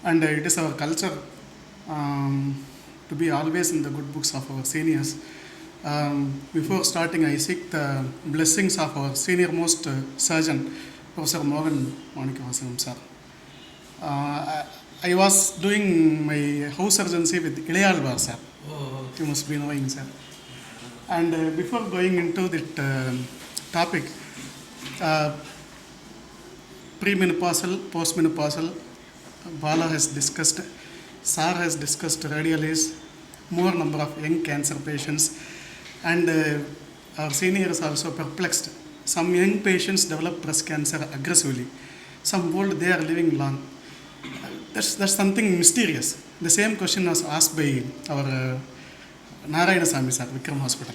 And it is our culture to be always in the good books of our seniors. Before starting, I seek the blessings of our senior most surgeon, Professor Mohan Manikavasanam sir. I was doing my house surgery with Ilayalvar sir. Oh, You must be knowing sir. And before going into that topic, uh, premenopausal, postmenopausal, Bala has discussed, Sar has discussed radialis, more number of young cancer patients, and our seniors also perplexed. Some young patients develop breast cancer aggressively. Some old, they are living long. That's something mysterious. The same question was asked by our Narayana Sami sir, Vikram Hospital.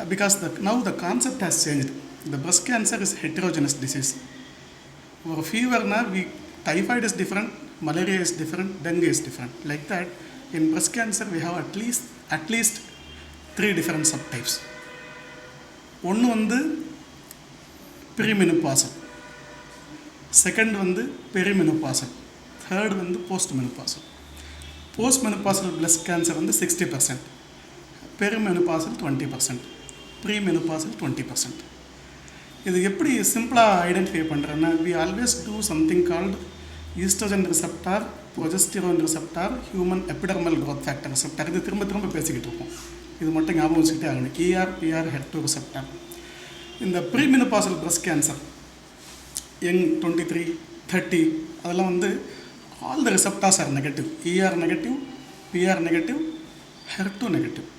Because now the concept has changed. The breast cancer is heterogeneous disease. For fever, typhoid is different, malaria is different, dengue is different. Like that, in breast cancer, we have at least 3 different subtypes. One is premenopausal, second one perimenopausal, third one postmenopausal. Postmenopausal breast cancer is 60%, perimenopausal 20%, premenopausal 20%. இது எப்படி சிம்பிளாக identify பண்ணுறேன்னா, we always do something called oestrogen receptor, progesterone receptor, human epidermal growth factor receptor. இது திரும்ப பேசிக்கிட்டு இருக்கோம். இது மட்டும் ஞாபகம் வச்சுக்கிட்டே ஆகணும். ER/PR HER2 receptor. இந்த ப்ரீமெனோபாசல் பிரஸ்ட் கேன்சர் யங் 23, 30 அதெல்லாம் all the receptors are negative. ER negative, PR negative, HER2 negative.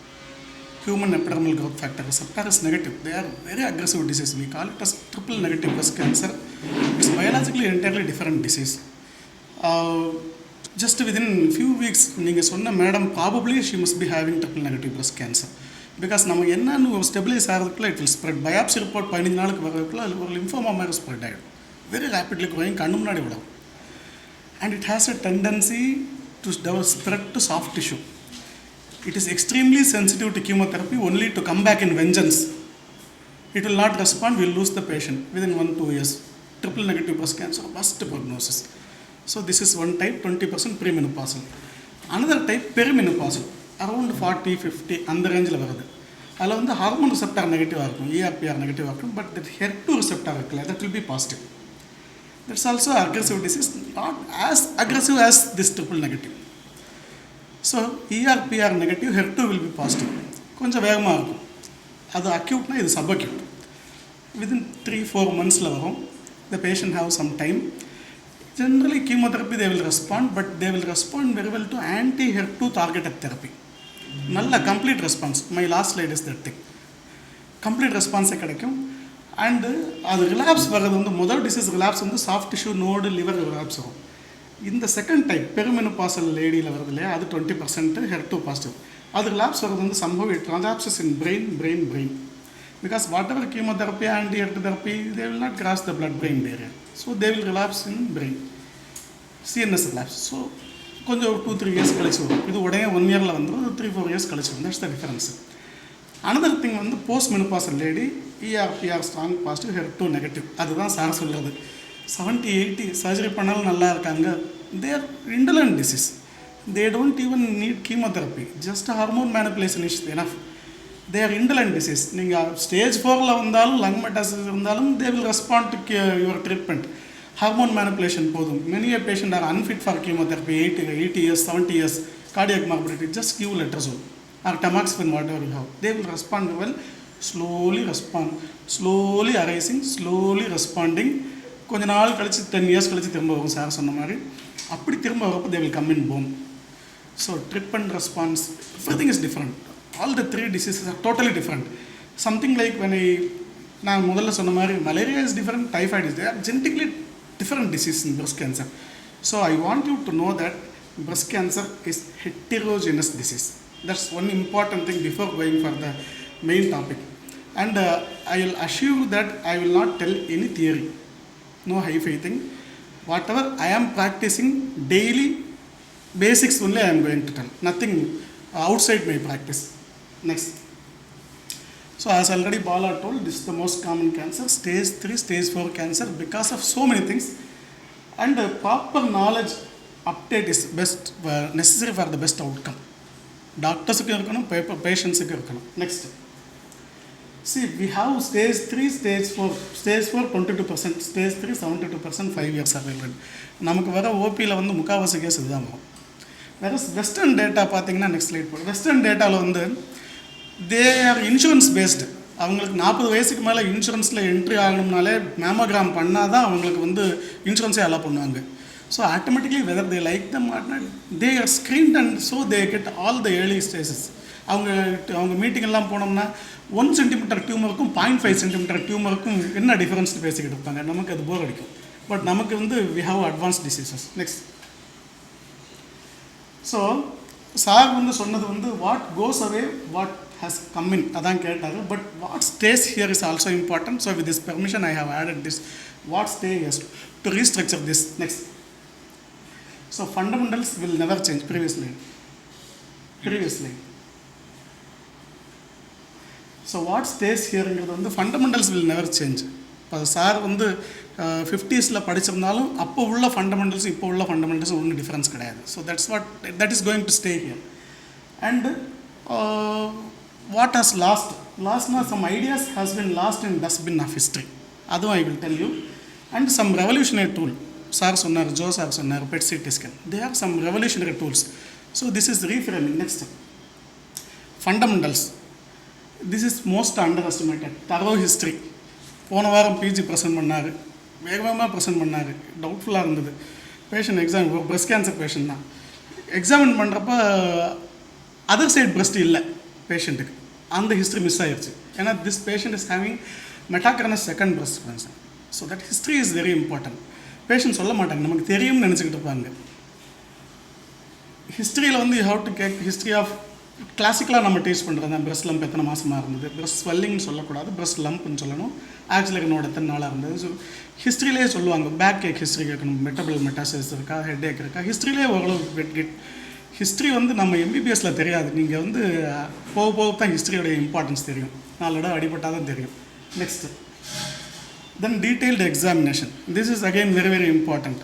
Human epidermal growth factor receptor is negative. They are very aggressive disease. We call it as triple negative breast cancer. It's biologically entirely different disease. Just within few weeks, நீங்கள் சொன்ன madam probably she must be having triple negative breast cancer. Because நம்ம என்னன்னு stabilise ஆகிறதுக்குள்ள it will spread. Biopsy report 15 நாளுக்கு வரதுக்குள்ள ஒரு lymphoma மாதிரி spread ஆகிடும். வெரி ரேப்பிட்லி growing, கண்ணு முன்னாடி விடும். And it has a tendency to spread to soft tissue. It is extremely sensitive to chemotherapy only to come back in vengeance. It will not respond, we will lose the patient within 1-2 years. Triple negative breast cancer, worst prognosis. So this is one type, 20% premenopausal. Another type, perimenopausal, around 40-50 அந்த ரேஞ்சில் வருது. அதில் hormone receptor நெகட்டிவாக இருக்கும், ER/PR நெகட்டிவாக இருக்கும், but that HER2 receptor இருக்குல்ல, that will be positive. That's also aggressive disease, not as aggressive as this triple negative. So ER/PR negative, HER2 will be positive. கொஞ்சம் வேகமாக இருக்கும். அது அக்யூட்னா இது சப் அக்யூட். வித்தின் 3-4 monthஸில் வரும். The patient have some time. Generally chemotherapy they will respond, but they will respond very well to anti-HER2 targeted therapy. நல்ல complete response. My last slide is that thing. Complete ரெஸ்பான்ஸே கிடைக்கும். And அது relapse வர்றது முதல் disease relapse soft tissue, node, liver relapse வரும். இந்த second type பெருமெனோபாசல் லேடியில் வருது இல்லையா, அது 20% HER2 பாசிட்டிவ். அது ரிலாப்ஸ் வருது சம்பவம் it relapses in brain. Because whatever chemotherapy and HER2 therapy they will not cross the blood brain barrier. So they will relapse in brain, CNS relapse. So கொஞ்சம் ஒரு 2-3 years கழிச்சு வரும். இது உடனே 1 yearல் வந்துடும், 3-4 years கழிச்சு வரும். That's the difference. Another thing post menopausal lady, ER/PR strong positive, HER2 negative. அதுதான் சார் சொல்கிறது. 70-80 சர்ஜரி பண்ணாலும் நல்லா இருக்காங்க. They are indolent disease. They don't even need chemotherapy, just hormone manipulation is enough. They are indolent disease. நீங்கள் stage 4ல் வந்தாலும், lung metastasis இருந்தாலும், they will respond to your treatment. Hormone manipulation போதும். Many patient are unfit for chemotherapy, 80 years, 70 years, cardiac morbidity, just give letrozole or tamoxifen, whatever you have. They will respond well, slowly arising, slowly responding. கொஞ்ச நாள் கழிச்சு 10 years கழிச்சு திரும்ப வரும் sir சொன்ன மாதிரி. அப்படி திரும்ப வரப்போ they will come in form. So treatment response everything is different. All the 3 diseases are totally different. Something like நான் முதல்ல சொன்ன மாதிரி malaria is different, typhoid is there, genetically different disease in breast cancer. So I want you to know that breast cancer is heterogeneous disease. That's one important thing before going for the main topic. And I will assure that I will not tell any theory. No high-fi thing. Whatever I am practicing daily, basics only I am going to tell. Nothing outside my practice. Next. So as already Bala told, this is the most common cancer, stage 3, stage 4 cancer, because of so many things. And proper knowledge update is best necessary for the best outcome. டாக்டர்ஸுக்கு இருக்கணும், பேஷண்ட்ஸுக்கு இருக்கணும். Next, see we have stage 3, stage 4. Stage 4 22%, stage 3 72%, 5 years survival. நமக்கு வர ஓபியில் வந்து முக்கால்வாசி case இதுதான் வரும். வேறு western data பார்த்தீங்கன்னா, நெக்ஸ்ட் ஸ்லைட் போடும். வெஸ்டர்ன் டேட்டாவில் வந்து தே ஆர் இன்சூரன்ஸ் பேஸ்டு. அவங்களுக்கு 40 வயசுக்கு மேலே இன்சூரன்ஸில் என்ட்ரி ஆகணும்னாலே மேமோகிராம் பண்ணால் தான் அவங்களுக்கு வந்து இன்சூரன்ஸே அலோவ் பண்ணுவாங்க. So automatically whether they like them or not, they are screened and so they get all the early stages. அவங்க மீட்டிங்கெல்லாம் போனோம்னா 1 சென்டிமீட்டர் டியூமருக்கும் 0.5 சென்டிமீட்டர் டியூமருக்கும் என்ன டிஃபரன்ஸ்னு பேசிக்கிட்டு இருப்பாங்க. நமக்கு அது போர் அடிக்கும். பட் நமக்கு வந்து we have advanced diseases. Next, so sir வந்து சொன்னது வந்து what goes away what has come in அதான் கேட்டார். But what stays here is also important. So with this permission I have added this what stay here's to restructure this. Next, so fundamentals will never change. Previously so what stays here ங்கிறது வந்து fundamentals will never change. இப்போ sir வந்து 50s படிச்சிருந்தாலும் அப்போ உள்ள fundamentals இப்போ உள்ள fundamentals ஒன்றும் டிஃப்ரென்ஸ் கிடையாது. So that is going to stay here. And what has lastனா some ideas has been lost in dustbin of history. அதுவும் I will tell you. And some revolutionary tool, sir சொன்னார், Joe sir சொன்னார், PET CT scan. They are some revolutionary tools. So this is reframing. Next, fundamentals. This is most underestimated. Thorough history. போன வாரம் PG present பண்ணார், வேகமாக present பண்ணார், டவுட்ஃபுல்லாக இருந்தது. Patient exam, ஒரு ப்ரெஸ்ட் கேன்சர் பேஷண்ட் தான். எக்ஸாமின் பண்ணுறப்ப அதர் சைட் ப்ரெஸ்ட் இல்லை பேஷண்ட்டுக்கு, அந்த ஹிஸ்ட்ரி மிஸ் ஆகிடுச்சு. ஏன்னா this patient is having metachronous second breast cancer. So that history is very important. Patient சொல்ல மாட்டாங்க, நமக்கு தெரியும்னு நினச்சிக்கிட்டு இருப்பாங்க. ஹிஸ்ட்ரியில் வந்து you have to take history of கிளாசிக்கலாக நம்ம டீச் பண்ணுறது தான். ப்ரெஸ்ட் லம்ப் எத்தனை மாதமாக இருந்தது, ப்ரெஸ்ட் ஸ்வெல்லிங்னு சொல்லக்கூடாது, ப்ரெஸ்ட் லம்ப்னு சொல்லணும். ஆக்சுவலி நோட எத்தனை நாளாக இருந்தது. ஸோ ஹிஸ்ட்ரியிலே சொல்லுவாங்க. பேக் கேக் ஹிஸ்ட்ரி கேட்கணும், மெட்டாசிஸ் இருக்கா, ஹெட் ஏக் இருக்கா, ஹிஸ்ட்ரியிலே ஓரளவு கெட். ஹிஸ்ட்ரி வந்து நம்ம எம்பிபிஎஸ்சில் தெரியாது. நீங்கள் வந்து போக போக தான் ஹிஸ்ட்ரியோடைய இம்பார்ட்டன்ஸ் தெரியும். 4 இடம் அடிபட்டால் தான் தெரியும். Next, then detailed examination. This is again very very important.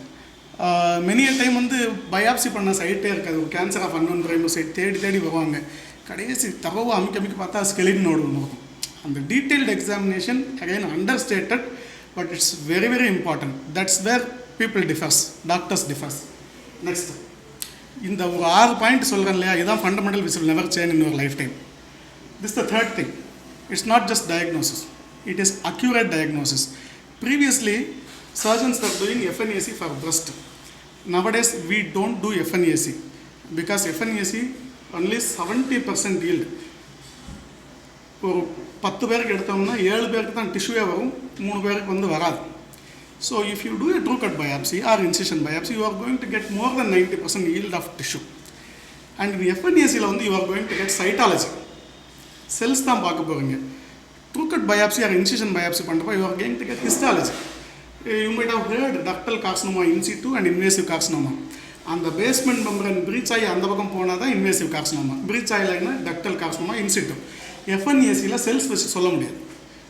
Many a time வந்து பயாப்சி பண்ண சைட்டே இருக்காது. ஒரு cancer of unknown primary site தேடி வருவாங்க. கடைசி தரவு அமைக்க பார்த்தா ஸ்கெலின் நோடு ஒன்று இருக்கும். அந்த detailed examination again understated, but it's very very important. That's where people differs, doctors differs. Next, இந்த ஒரு 6 பாயிண்ட் சொல்கிறேன் இல்லையா, இதுதான் fundamental which will never change in your lifetime. This the third thing. It's not just diagnosis, it is accurate diagnosis. Previously surgeons were doing FNAC for breast. Nowadays we don't do FNAC because FNAC only 70% yield. ஒரு 10 பேருக்கு எடுத்தோம்னா 7 பேருக்கு தான் டிஷ்யூவே வரும், 3 பேருக்கு வந்து வராது. So if you do a true cut biopsy or incision biopsy, you are going to get more than 90% yield of tissue. And in FNACல வந்து you are going to get cytology, cells தான் பார்க்க போகிறீங்க. True cut biopsy or incision biopsy பண்ணுறப்ப you are going to get histology. You might have heard ductal carcinoma in situ and invasive carcinoma. அந்த basement membrane breach ஆகி அந்த பக்கம் போனால் தான் இன்வேசிவ் கார்சினோமா. பிரீச் ஆகலைன்னா டக்டல் கார்சினோமா இன் சிட்டு. FNACல cells வச்சு சொல்ல முடியாது.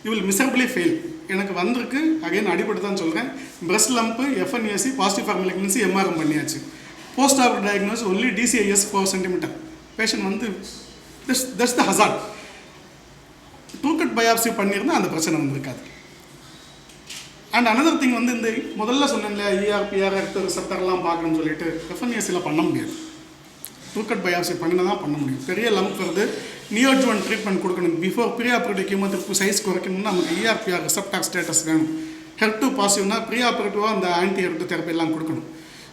You will miserably fail. எனக்கு வந்திருக்கு, அகைன் அடிப்பட்டு தான் சொல்கிறேன். Breast lump, FNAC, positive for malignancy, MRM பண்ணியாச்சு. Post operative diagnose only DCIS 4 centimetre. Patient வந்து that's the hazard. True cut biopsy பண்ணியிருந்தால் அந்த பிரச்சனை வந்திருக்காது. அண்ட் அனதர் திங் வந்து இந்த முதல்ல சொன்னேன் இல்லையா, ERPR ரிசப்டர்லாம் பார்க்கணும்னு சொல்லிட்டு FNACல பண்ண முடியாது. ட்ரூ கட் பயாப்சி பண்ணினா தான் பண்ண முடியும். பெரிய லம்ப் வருது, நியோஜுவன் ட்ரீட்மெண்ட் கொடுக்கணும். Before pre operative chemotherapy size குறைக்கணும்னா நமக்கு ERPR ரிசப்டார் ஸ்டேட்டஸ் வேணும். HER2 பாசிட்டிவ்னா ப்ரீ ஆப்ரேட்டிவாக அந்த ஆன்டி HER2 தெரப்பி எல்லாம் கொடுக்கணும்.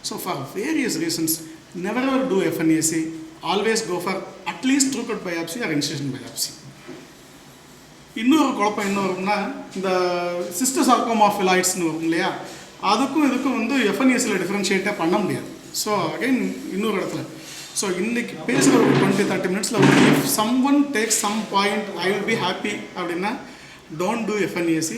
So for various reasons never ever do FNAC. Always go for at least true cut biopsy or incision biopsy. இன்னொரு குழப்பம் என்ன வரும்னா, இந்த சிஸ்டோசார்கோமா ஃபிலாய்ட்ஸ்னு வரும் இல்லையா, அதுக்கும் இதுக்கும் வந்து FNACல டிஃப்ரென்ஷியேட்டே பண்ண முடியாது. ஸோ அகைன் இன்னொரு இடத்துல ஸோ இன்றைக்கி பேசுகிற ஒரு 20-30 மினிட்ஸில் வந்து if someone take some point I will be happy அப்படின்னா, don't do FNAC,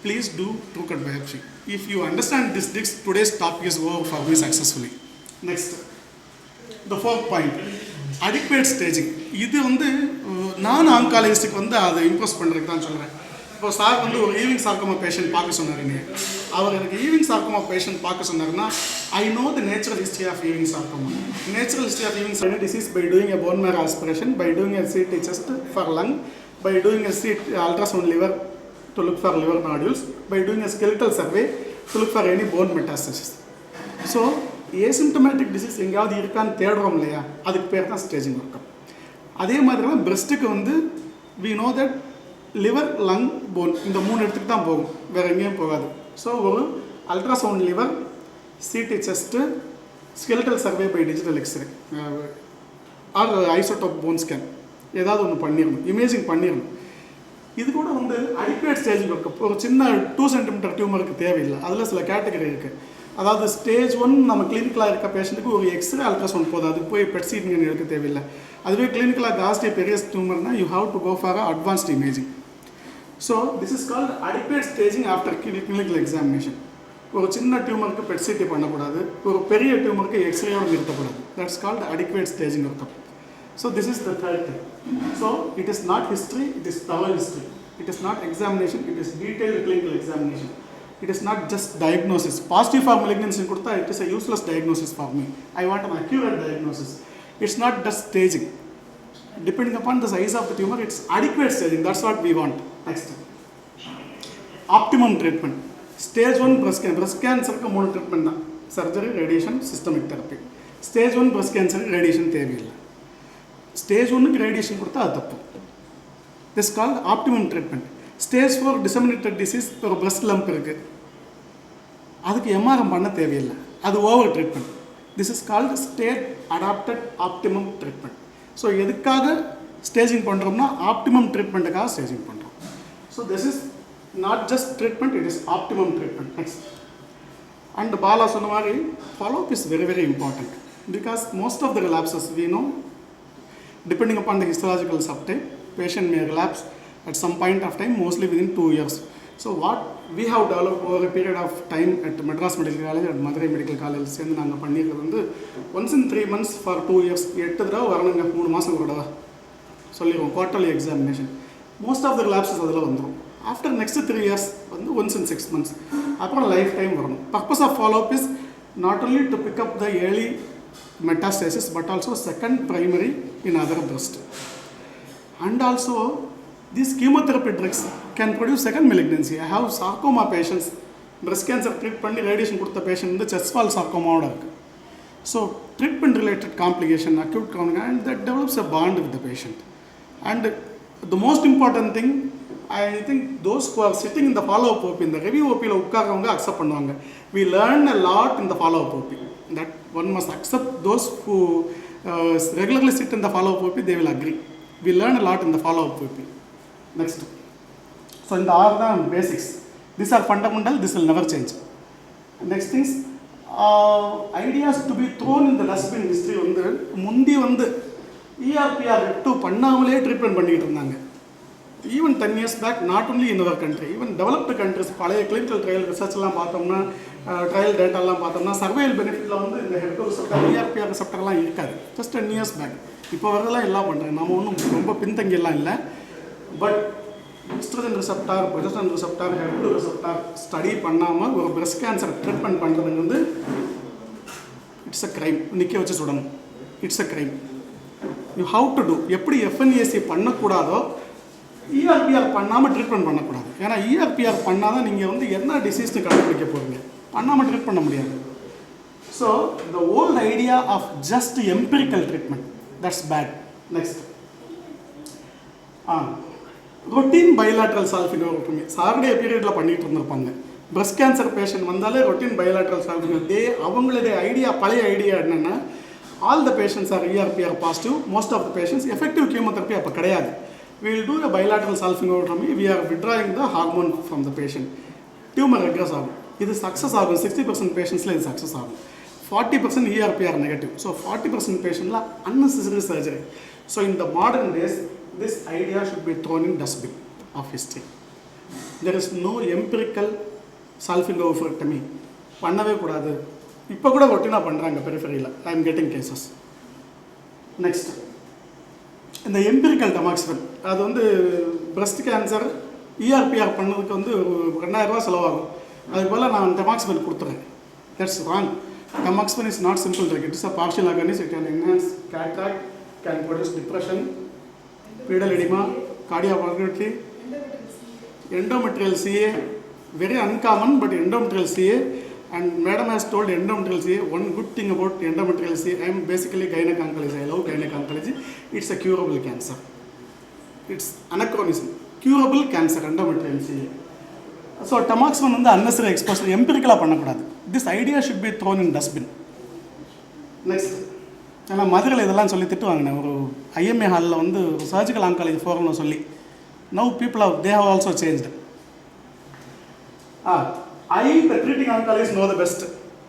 please do true cut biopsy. If you understand this today's topic is over for me successfully. Next, the 4th point, adequate staging. இது வந்து நான் ஆங்காலஜிஸ்ட்டுக்கு வந்து அதை Impress பண்ணுறதுக்கு தான் சொல்கிறேன். இப்போ சார் வந்து ஒரு ஈவிங் சார்க்கோமா பேஷண்ட் பார்க்க சொன்னாருங்க. அவர் எனக்கு ஈவிங் சார்க்கோமா பேஷண்ட் பார்க்க சொன்னாருன்னா, I know the natural history of Ewing sarcoma. Natural history of Ewing sarcoma disease by doing a bone marrow aspiration, by doing a CT chest for lung, by doing a CT ultrasound liver to look for liver nodules, by doing a skeletal survey to look for any bone metastasis. So asymptomatic disease எங்கேயாவது இருக்கான்னு தேடுறோம் இல்லையா, அதுக்கு பேர் தான் staging workup. அதே மாதிரி தான் பிரெஸ்ட்டுக்கு வந்து we know that liver, lung, bone இந்த 3 இடத்துக்கு தான் போகும், வேறு எங்கேயும் போகாது. ஸோ ஒரு ultrasound liver, CT chest, skeletal survey by digital x-ray or isotope bone scan ஏதாவது ஒன்று பண்ணிடணும், இமேஜிங் பண்ணிடணும். இது கூட வந்து அடிக்குவேட் ஸ்டேஜிங் ஒர்க்கப். ஒரு சின்ன 2 சென்டிமீட்டர் டியூமருக்கு தேவையில்லை, அதில் சில கேட்டகரி இருக்குது. அதாவது ஸ்டேஜ் 1 நம்ம கிளினிக்கலாக இருக்க பேஷண்ட்டுக்கு ஒரு எக்ஸ்ரே அல்ட்ராசவுண்ட் போதும், அதுக்கு போய் பெட் சீட்டிங் எடுக்க தேவையில்லை. அதுவே கிளினிக்கலாக ஜாஸ்தி பெரிய டியூமர்னால் you have to go for advanced imaging. So this is called adequate staging after clinical examination. ஒரு சின்ன டியூமருக்கு பெட் சிடி பண்ணக்கூடாது, ஒரு பெரிய டியூமருக்கு எக்ஸ்ரேயோடு நிறுத்தக்கூடாது. That's called adequate staging workup. So this is the third thing. So it is not history, it is thorough history. It is not examination, it is detailed clinical examination. It is not just diagnosis. Positive for malignancy in kurta, it is a useless diagnosis for me. I want an accurate diagnosis. It's not just staging. Depending upon the size of the tumor, it's adequate staging. That's what we want. Next. Optimum treatment. Stage 1 breast cancer ku 3 treatment da. Surgery, radiation, systemic therapy. Stage 1 breast cancer radiation தேவையில்லை. Stage 1 radiation கொடுத்தா அது தப்பு. This is called optimum treatment. Stage 4 disseminated disease ஒரு breast lump இருக்குது, அதுக்கு MRM பண்ண தேவையில்லை, அது over treatment. This is called state adapted optimum treatment. So எதுக்காக ஸ்டேஜிங் பண்ணுறோம்னா ஆப்டிமம் ட்ரீட்மெண்ட்டுக்காக ஸ்டேஜிங் பண்ணுறோம். So this is not just treatment, it is optimum treatment. Next and Bala சொன்ன மாதிரி follow up is very very important because most of the relapses we know depending upon the histological subtype, patient may relapse at some point of time, mostly within 2 years. So what we have developed over a period of time at Madras Medical College and Madurai Medical College சேர்ந்து நாங்கள் பண்ணியிருக்கிறது வந்து once in 3 months for 2 years 8 தடவை வரணுங்க, 3 மாதம் கூட சொல்லிடுவோம் quarterly examination. Most of the relapses அதில் வந்துடும். ஆஃப்டர் நெக்ஸ்ட் 3 years வந்து once in 6 months, அப்புறம் லைஃப் டைம் வரணும். Purpose of follow up is not only to pick up the early metastasis but also second primary in other breast. And also these chemotherapy drugs can produce second malignancy. I have sarcoma patients, breast cancer treat பண்ணி radiation கொடுத்த patient வந்து chest wall sarcoma ஓட இருக்கு. So treatment related complication, acute complication, and that develops a bond with the patient. And the most important thing, I think those who are sitting in the follow-up OP, in the review OP ல உட்கார்றவங்க accept பண்ணுவாங்க. We learn a lot in the follow-up OP. That one must accept. Those who regularly sit in the follow-up OP, they will agree. We learn a lot in the follow-up OP. Next. So in the are the basics. These are fundamental. This will never change. Next things, ideas to be thrown in the dustbin history வந்து முந்தி வந்து ERPR to பண்ணாமலே treatment பண்ணிட்டு இருந்தாங்க. Even 10 years back, not only in our country, even developed countries, பழைய clinical trial ரிசர்ச்லாம் பார்த்தோம்னா, trial டேட்டாலாம் பார்த்தோம்னா, survival பெனிஃபிட்டில் வந்து இந்த ஹெர்டோ ரிசப்டர், ERPR ரிசப்டர்லாம் இருக்காது. Just 10 years back. இப்போ வரதெல்லாம் எல்லாம் பண்ணுறாங்க. நம்ம ஒன்றும் ரொம்ப பின்தங்கியெல்லாம் இல்லை. But oestrogen receptor, progesterone receptor, HER two receptor study பண்ணாமல் ஒரு பிரஸ்ட் கேன்சர் ட்ரீட்மெண்ட் பண்ணுறதுங்க வந்து இட்ஸ் அ க்ரைம். நிற்க வச்சு சுடணும். It's a crime. You have to do. எப்படி FNAC பண்ணக்கூடாதோ ERPR பண்ணாமல் ட்ரீட்மெண்ட் பண்ணக்கூடாது. ஏன்னா ERPR பண்ணால் தான் நீங்கள் வந்து என்ன டிசீஸ்னு கண்டுபிடிக்க போகிறீங்க. பண்ணாமல் ட்ரீட் பண்ண முடியாது. So the old idea of just empirical treatment, that's bad. Next routine bilateral salpingotomy சார்டே பீரியடில் பண்ணிகிட்டு இருந்திருப்பாங்க. பிரஸ்ட் கேன்சர் பேஷண்ட் வந்தாலே ரொட்டீன் பைலாட்ரல் சால்ஃபினோ அவங்களுடைய ஐடியா, பழைய ஐடியா என்னென்னா all the patients are ERPR positive, most of the patients effective chemotherapy அப்போ கிடையாது. We will do a bilateral salpingotomy. We are withdrawing the hormone from the patient. Tumor regress ஆகும். இது success ஆகும். 60% பேஷண்ட்ஸில் இது success ஆகும். 40% ERPR negative. So 40% பேஷண்ட்டில் unnecessary surgery. So in the modern days, this idea should be thrown in dustbin of history. There is no empirical salpingotomy. பண்ணவே கூடாது. இப்போ கூட ரொட்டீனாக பண்ணுறாங்க பெரிஃபெரியில். I am getting cases. Next. இந்த எம்பிரிக்கல் டமாக்சிஃபன் அது வந்து பிரஸ்ட் கேன்சர் இஆர்பிஆர் பண்ணதுக்கு வந்து ஒரு 2000 ரூபா செலவாகும். அதுக்கு போல் நான் டெமாக்ஸ்பன் கொடுத்துறேன். That's wrong. Tamoxifen is not simple drug. It is a partial agonist. It can enhance cataract, can produce depression, pedal edema, cardiomyopathy, endometrial CA. Very uncommon, but endometrial CA. And madam has told endometrial CA. One good thing about endometrial CA, I am basically gynec-oncology. I love gynec-oncology. It's a curable cancer. It's anachronism. Curable cancer, endometrial CA. So tamoxifen வந்து unnecessary exposure எம்பிரிக்கலாக பண்ணக்கூடாது. This idea should be thrown in dustbin. Next, ஏன்னா மதுரையில் இதெல்லாம் சொல்லி திட்டுவாங்கண்ணே. ஒரு IMA ஹாலில் வந்து ஒரு சர்ஜிக்கல் ஆங்காலஜி ஃபோரம்னு சொல்லி now people of they have also changed. The treating oncologists know the best